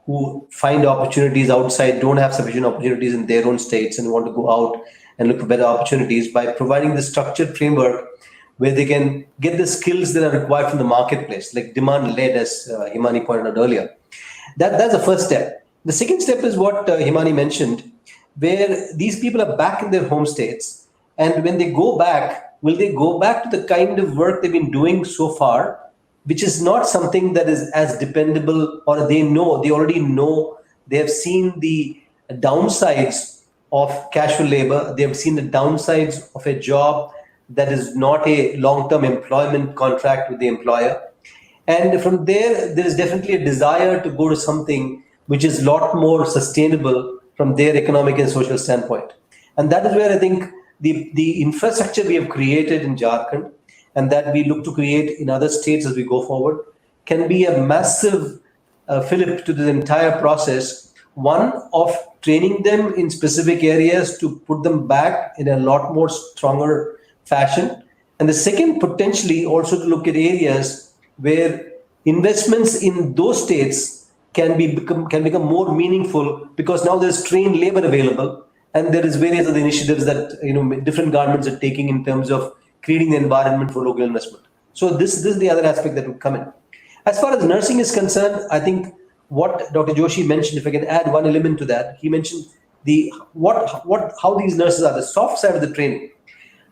who find opportunities outside, don't have sufficient opportunities in their own states and want to go out and look for better opportunities, by providing the structured framework where they can get the skills that are required from the marketplace, like demand-led, as Himani pointed out earlier. That's the first step. The second step is what Himani mentioned, where these people are back in their home states, and when they go back, will they go back to the kind of work they've been doing so far, which is not something that is as dependable, or they already know, they have seen the downsides of casual labor, they have seen the downsides of a job that is not a long-term employment contract with the employer. And from there is definitely a desire to go to something which is a lot more sustainable from their economic and social standpoint. And that is where I think the infrastructure we have created in Jharkhand, and that we look to create in other states as we go forward, can be a massive fillip to the entire process. One, of training them in specific areas to put them back in a lot more stronger fashion. And the second, potentially also to look at areas where investments in those states can become more meaningful, because now there's trained labor available, And there is various other initiatives that different governments are taking in terms of creating the environment for local investment. So this is the other aspect that would come in. As far as nursing is concerned, I think what Dr. Joshi mentioned, if I can add one element to that, he mentioned how these nurses are, the soft side of the training.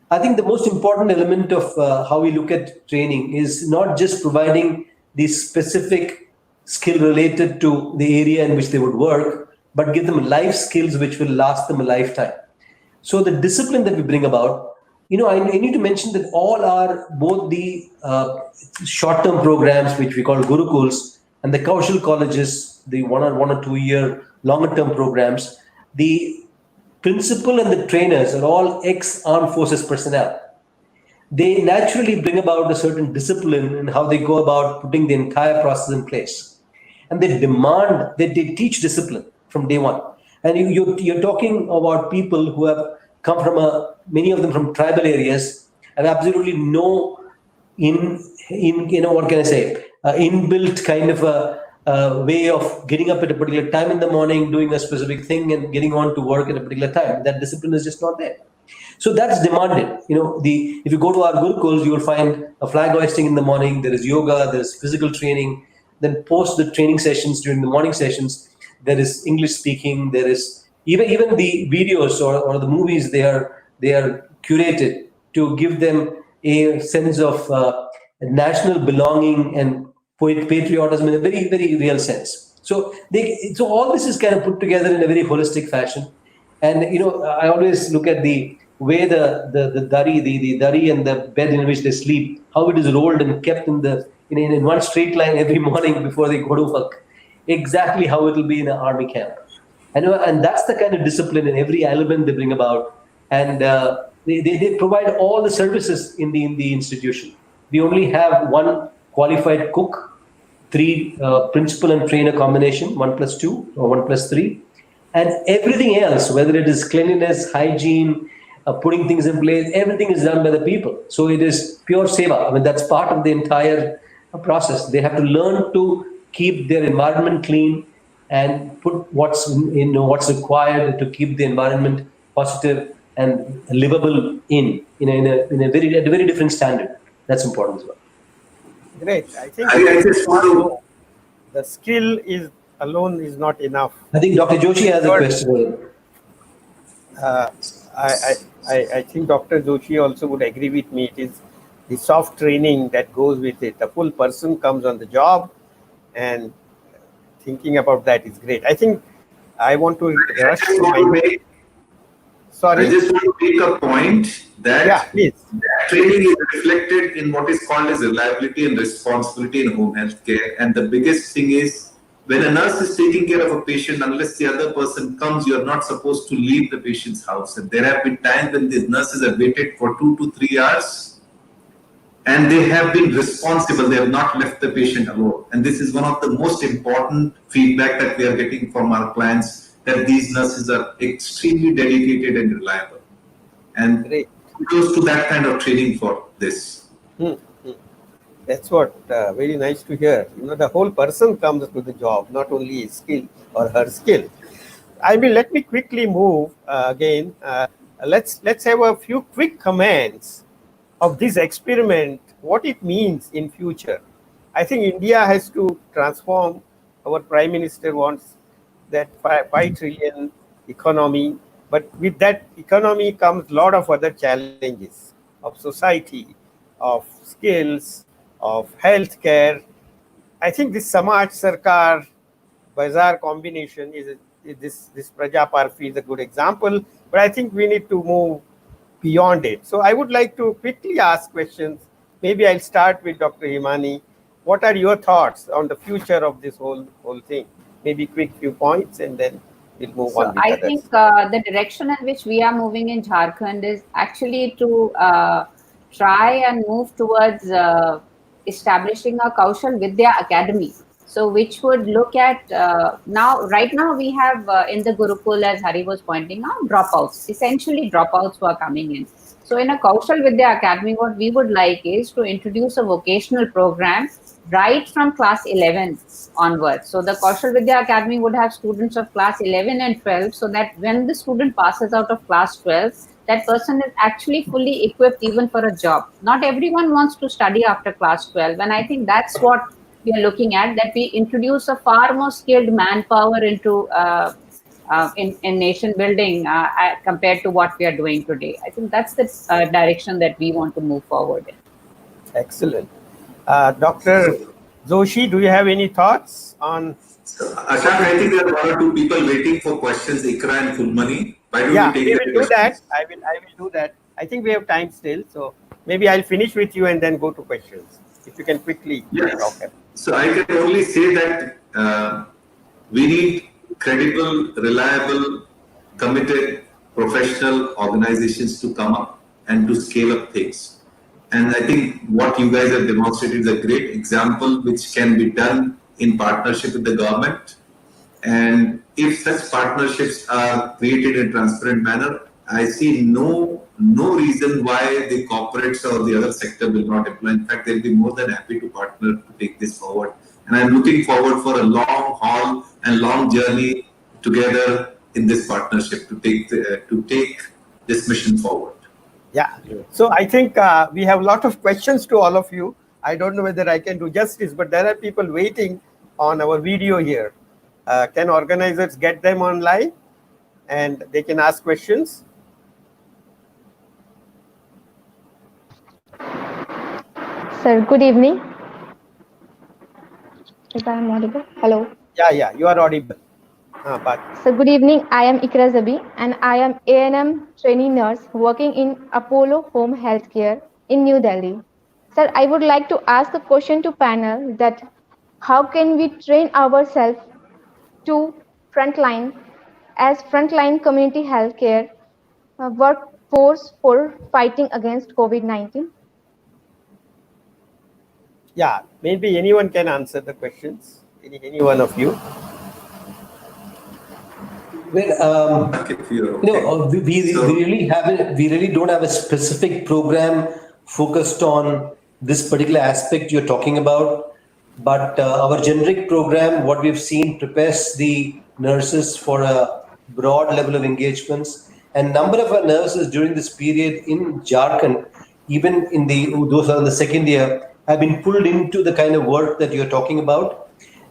I think the most important element of how we look at training is not just providing the specific skill related to the area in which they would work, but give them life skills which will last them a lifetime. So the discipline that we bring about, I need to mention that all are both the short-term programs, which we call Gurukuls, and the Kaushal colleges, the 1 or 2 year longer-term programs. The principal and the trainers are all ex-armed forces personnel. They naturally bring about a certain discipline in how they go about putting the entire process in place. And they demand that they teach discipline from day one. And you're talking about people who have come from many of them from tribal areas, and absolutely no inbuilt kind of a way of getting up at a particular time in the morning, doing a specific thing and getting on to work at a particular time. That discipline is just not there. So that's demanded. If you go to our Gurukuls, you will find a flag hoisting in the morning, there is yoga, there is physical training. Then post the training sessions, during the morning sessions, there is English speaking, there is even the videos or the movies, they are curated to give them a sense of national belonging and patriotism in a very, very real sense. So all this is kind of put together in a very holistic fashion. And I always look at the way the dari and the bed in which they sleep, how it is rolled and kept in one straight line every morning before they go to work. Exactly how it will be in an army camp. And that's the kind of discipline in every element they bring about. And they provide all the services in the institution. We only have one qualified cook, 3 principal and trainer combination, 1+2 or 1+3. And everything else, whether it is cleanliness, hygiene, putting things in place, everything is done by the people. So it is pure seva. That's part of the entire process. They have to learn to keep their environment clean and put what's required to keep the environment positive and livable at a very different standard. That's important as well. Great. I think the skill alone is not enough. I think Dr. Joshi has a question. I think Dr. Joshi also would agree with me. It is the soft training that goes with it. The full person comes on the job, and thinking about that is great. I think I want to rush to my... Sorry? I just want to make a point that, that training is reflected in what is called as reliability and responsibility in home health care. And the biggest thing is, when a nurse is taking care of a patient, unless the other person comes, you are not supposed to leave the patient's house. And there have been times when these nurses have waited for 2 to 3 hours, and they have been responsible. They have not left the patient alone. And this is one of the most important feedback that we are getting from our clients, that these nurses are extremely dedicated and reliable. And close to that kind of training for this. That's what, very nice to hear. The whole person comes to the job, not only his skill or her skill. Let me quickly move again. Let's have a few quick comments of this experiment, what it means in future. I think India has to transform. Our Prime Minister wants that 5 trillion economy, but with that economy comes a lot of other challenges of society, of skills, of healthcare. I think this Samaj Sarkar Bazaar combination is this Prajaparfi is a good example, but I think we need to move beyond it. So I would like to quickly ask questions. Maybe I'll start with Dr. Himani. What are your thoughts on the future of this whole thing? Maybe quick few points, and then we'll move on. I think the direction in which we are moving in Jharkhand is actually to try and move towards establishing a Kaushal Vidya Academy. So which would look at right now we have in the Gurukul, as Hari was pointing out, dropouts, essentially dropouts who are coming in. So in a Kaushal Vidya Academy, what we would like is to introduce a vocational program right from class 11 onwards. So the Kaushal Vidya Academy would have students of class 11 and 12, so that when the student passes out of class 12, that person is actually fully equipped even for a job. Not everyone wants to study after class 12, and I think that's what we are looking at, that we introduce a far more skilled manpower into in nation building compared to what we are doing today. I think that's the direction that we want to move forward in. Excellent. Dr. Joshi, do you have any thoughts on? Ashank, I think there are one or two people waiting for questions, Ikra and Himani. Why don't Yeah, we we take will do that. I will do that. I think we have time still, so maybe I'll finish with you and then go to questions. If you can quickly. Yes. Okay. So I can only say that we need credible, reliable, committed, professional organizations to come up and to scale up things. And I think what you guys have demonstrated is a great example which can be done in partnership with the government. And if such partnerships are created in a transparent manner, I see no reason why the corporates or the other sector will not apply. In fact, they'll be more than happy to partner to take this forward. And I'm looking forward for a long haul and long journey together in this partnership to take this mission forward. Yeah. So I think we have a lot of questions to all of you. I don't know whether I can do justice, but there are people waiting on our video here. Can organizers get them online and they can ask questions? Sir, good evening. If I am audible. Hello. Yeah, you are audible. So good evening. I am Ikra Zabi and I am A&M trainee nurse working in Apollo Home Healthcare in New Delhi. Sir, I would like to ask a question to panel that how can we train ourselves to frontline as frontline community healthcare workforce for fighting against COVID-19? Yeah, maybe anyone can answer the questions. Any one of you. Well, we really don't have a specific program focused on this particular aspect you're talking about. But our generic program, what we've seen, prepares the nurses for a broad level of engagements. And number of our nurses during this period in Jharkhand, even in those are in the second year, have been pulled into the kind of work that you're talking about.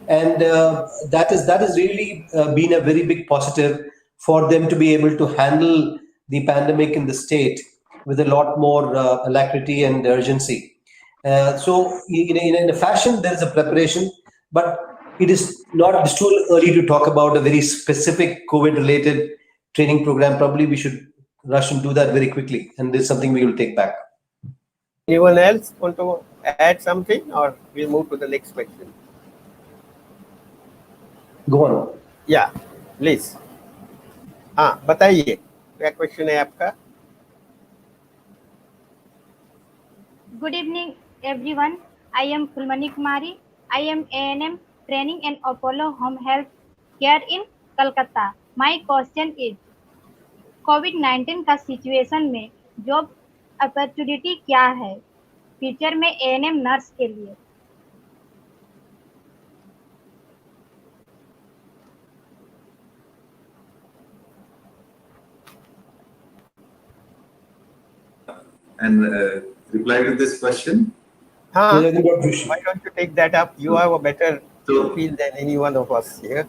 And that has really been a very big positive for them to be able to handle the pandemic in the state with a lot more alacrity and urgency. So in a fashion, there is a preparation, but it's too early to talk about a very specific COVID-related training program. Probably we should rush and do that very quickly, and this is something we will take back. Anyone else want to add something, or we'll move to the next question? Go on. Yeah, please. बताइए क्या question है आपका? Good evening, everyone. I am Himani Kumari. I am A&M training in Apollo Home Health Care in Kolkata. My question is, COVID-19 का situation में job opportunity क्या है future में A&M nurse के लिए? And reply to this question? Why don't you take that up? You have a better feel than any one of us here.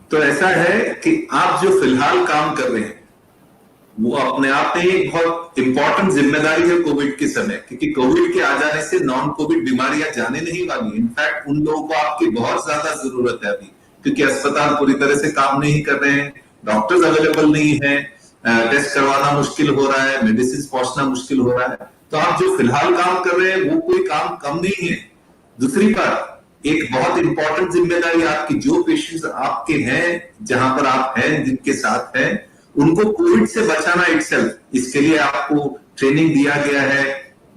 तो ऐसा है कि आप जो फिलहाल काम कर रहे हैं वो अपने आप में एक बहुत इंपॉर्टेंट जिम्मेदारी है कोविड के समय, क्योंकि कोविड के आ जाने से नॉन कोविड बीमारियां जाने नहीं वाली। इनफैक्ट उन लोगों को आपकी बहुत ज्यादा जरूरत है अभी, क्योंकि अस्पताल पूरी तरह से काम नहीं कर रहे हैं, डॉक्टर्स अवेलेबल नहीं है, टेस्ट करवाना मुश्किल हो रहा है, मेडिसिन पहुंचना मुश्किल हो रहा है। तो आप जो फिलहाल काम कर रहे हैं वो कोई काम कम नहीं है। दूसरी बात, एक बहुत इंपॉर्टेंट जिम्मेदारी आपकी, जो पेशेंट्स आपके हैं, जहां पर आप हैं, जिनके साथ हैं, उनको कोविड से बचाना इटसेल्फ, इसके लिए आपको ट्रेनिंग दिया गया है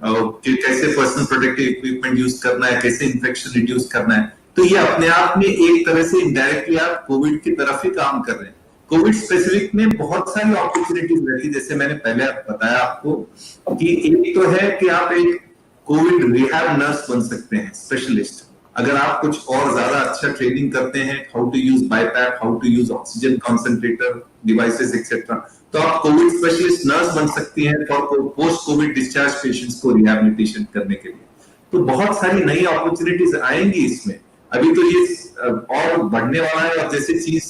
कि कैसे पर्सनल प्रोटेक्टिव इक्विपमेंट यूज करना है, कैसे इन्फेक्शन रिड्यूस करना है। तो ये अपने आप में एक तरह से इनडायरेक्टली आप कोविड की तरफ ही काम कर रहे हैं। कोविड स्पेसिफिक में बहुत सारी अपॉर्चुनिटीज रहती है, जैसे मैंने पहले बताया आपको कि एक तो है कि आप एक कोविड रिहैब नर्स बन सकते हैं, स्पेशलिस्ट। अगर आप कुछ और ज्यादा अच्छा ट्रेनिंग करते हैं, how to use BiPAP, how to use oxygen concentrator devices etcetera, तो आप कोविड स्पेशलिस्ट नर्स बन सकती हैं for post Covid discharge patients को रिहैबिलिटेशन करने के लिए। तो बहुत सारी नई अपॉर्चुनिटीज आएंगी इसमें। अभी तो ये और बढ़ने वाला है, और जैसे चीज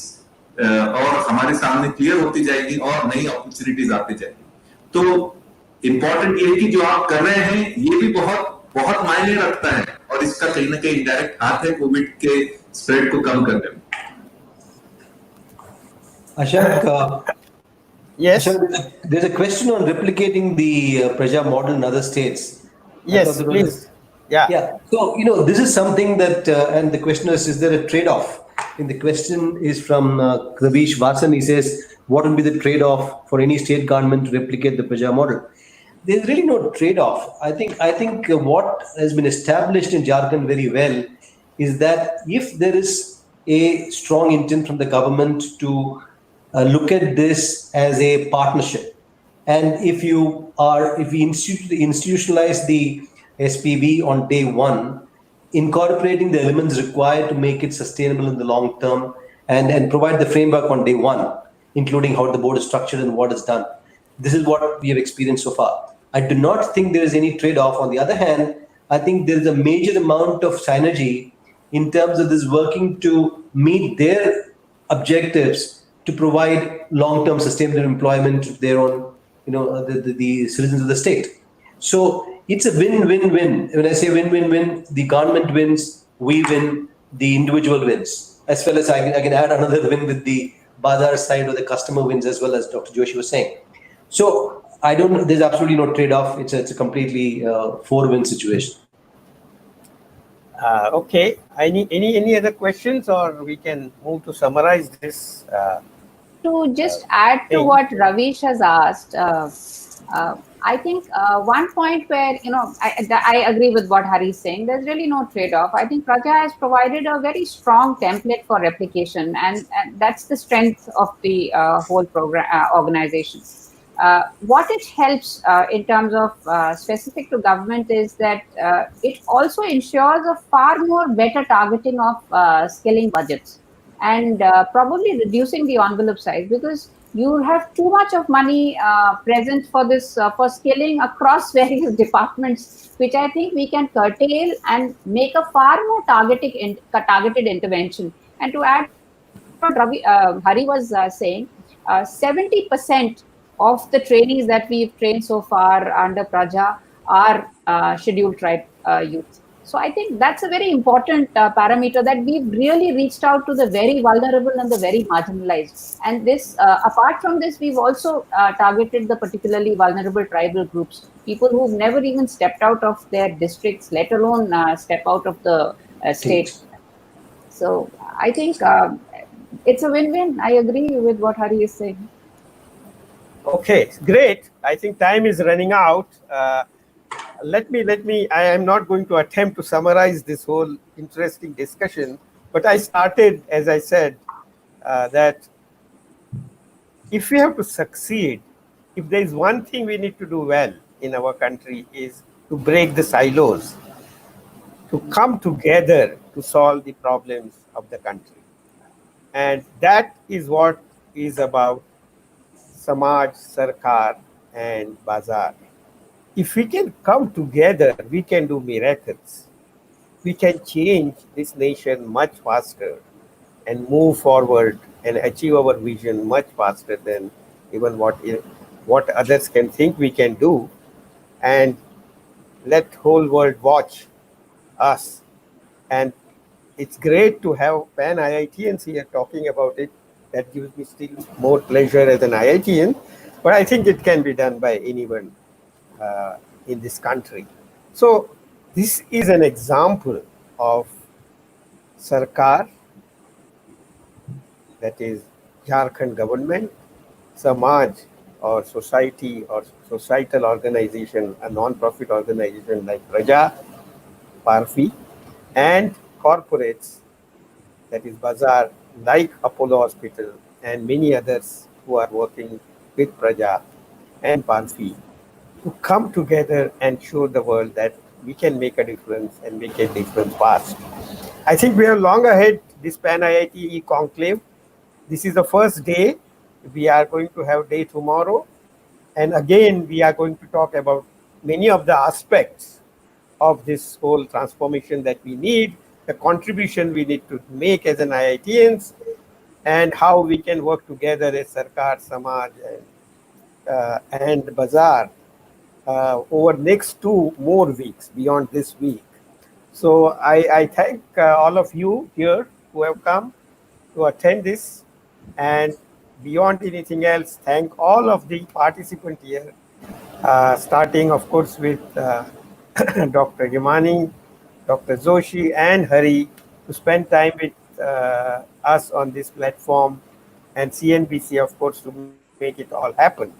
और हमारे सामने क्लियर होती जाएगी और नई अपॉर्चुनिटीज आती जाएगी। तो इम्पोर्टेंट ये है कि जो आप कर रहे हैं ये भी बहुत बहुत मायने रखता है, और इसका कहीं ना कहीं इंडायरेक्ट हाथ है कोविड के स्प्रेड को कम करने में। Ashok, yes, Ashok, there's a question on replicating the Praja model in other states. Yes, please. Yeah. So, this is something that, and the question is there a trade-off? And the question is from Ravish Vasan. He says, what will be the trade-off for any state government to replicate the Praja model? There's really no trade-off. I think what has been established in Jharkhand very well is that if there is a strong intent from the government to look at this as a partnership, and if we institutionalize the SPV on day one, incorporating the elements required to make it sustainable in the long term, and provide the framework on day one, including how the board is structured and what is done. This is what we have experienced so far. I do not think there is any trade-off. On the other hand, I think there is a major amount of synergy in terms of this working to meet their objectives to provide long-term sustainable employment to their own, the citizens of the state. So it's a win-win-win. When I say win-win-win, the government wins, we win, the individual wins. As well as I can add another win with the Bazar side, or the customer wins, as well as Dr. Joshi was saying. So there's absolutely no trade-off. It's a completely 4-win situation. Okay. Any other questions, or we can move to summarize this? To just add to what Ravish has asked, I think one point where, I agree with what Hari is saying, there's really no trade-off. I think Praja has provided a very strong template for replication, and that's the strength of the whole program organization. What it helps in terms of specific to government is that it also ensures a far more better targeting of skilling budgets, and probably reducing the envelope size, because you have too much of money present for this for skilling across various departments, which I think we can curtail and make a far more targeted intervention. And to add what Hari was saying, 70% of the trainees that we've trained so far under Praja are scheduled tribe youth. So I think that's a very important parameter, that we've really reached out to the very vulnerable and the very marginalized. And this, apart from this, we've also targeted the particularly vulnerable tribal groups, people who've never even stepped out of their districts, let alone step out of the state. So I think it's a win-win. I agree with what Hari is saying. Okay, great. I think time is running out. Let me, I am not going to attempt to summarize this whole interesting discussion, but I started, as I said, that if we have to succeed, if there is one thing we need to do well in our country, is to break the silos, to come together to solve the problems of the country. And that is what is about Samaj, Sarkar, and Bazar. If we can come together, we can do miracles. We can change this nation much faster and move forward and achieve our vision much faster than even what others can think we can do. And let whole world watch us. And it's great to have PanIITians here talking about it. That gives me still more pleasure as an IITian, but I think it can be done by anyone in this country. So this is an example of Sarkar, that is Jharkhand government, Samaj or society or societal organization, a non-profit organization like Praja, Parfi, and corporates, that is Bazar, like Apollo Hospital and many others who are working with Praja and Parfi, to come together and show the world that we can make a difference and make a difference fast. I think we are long ahead this PanIIT E-Conclave. This is the first day. We are going to have day tomorrow. And again, we are going to talk about many of the aspects of this whole transformation that we need, the contribution we need to make as an IITians, and how we can work together as Sarkar, Samaj, and Bazaar over next 2 more weeks beyond this week. So I thank all of you here who have come to attend this, and beyond anything else, thank all of the participants here, starting of course with Dr. Himani, Dr. Joshi and Hari, to spend time with us on this platform, and CNBC of course to make it all happen.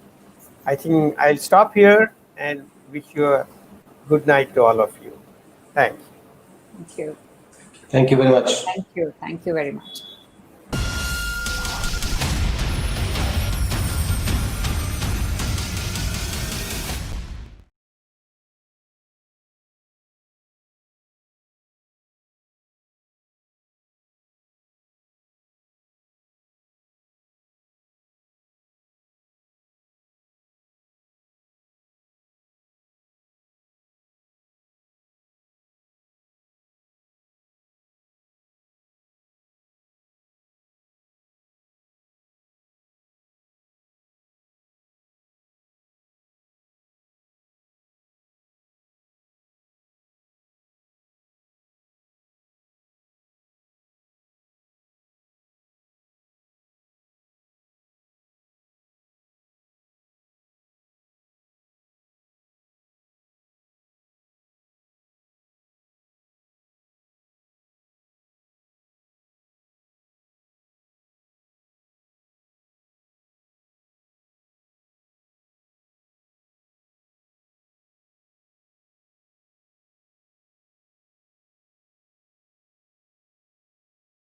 I think I'll stop here and wish you a good night to all of you. Thanks. Thank you. Thank you very much. Thank you. Thank you very much.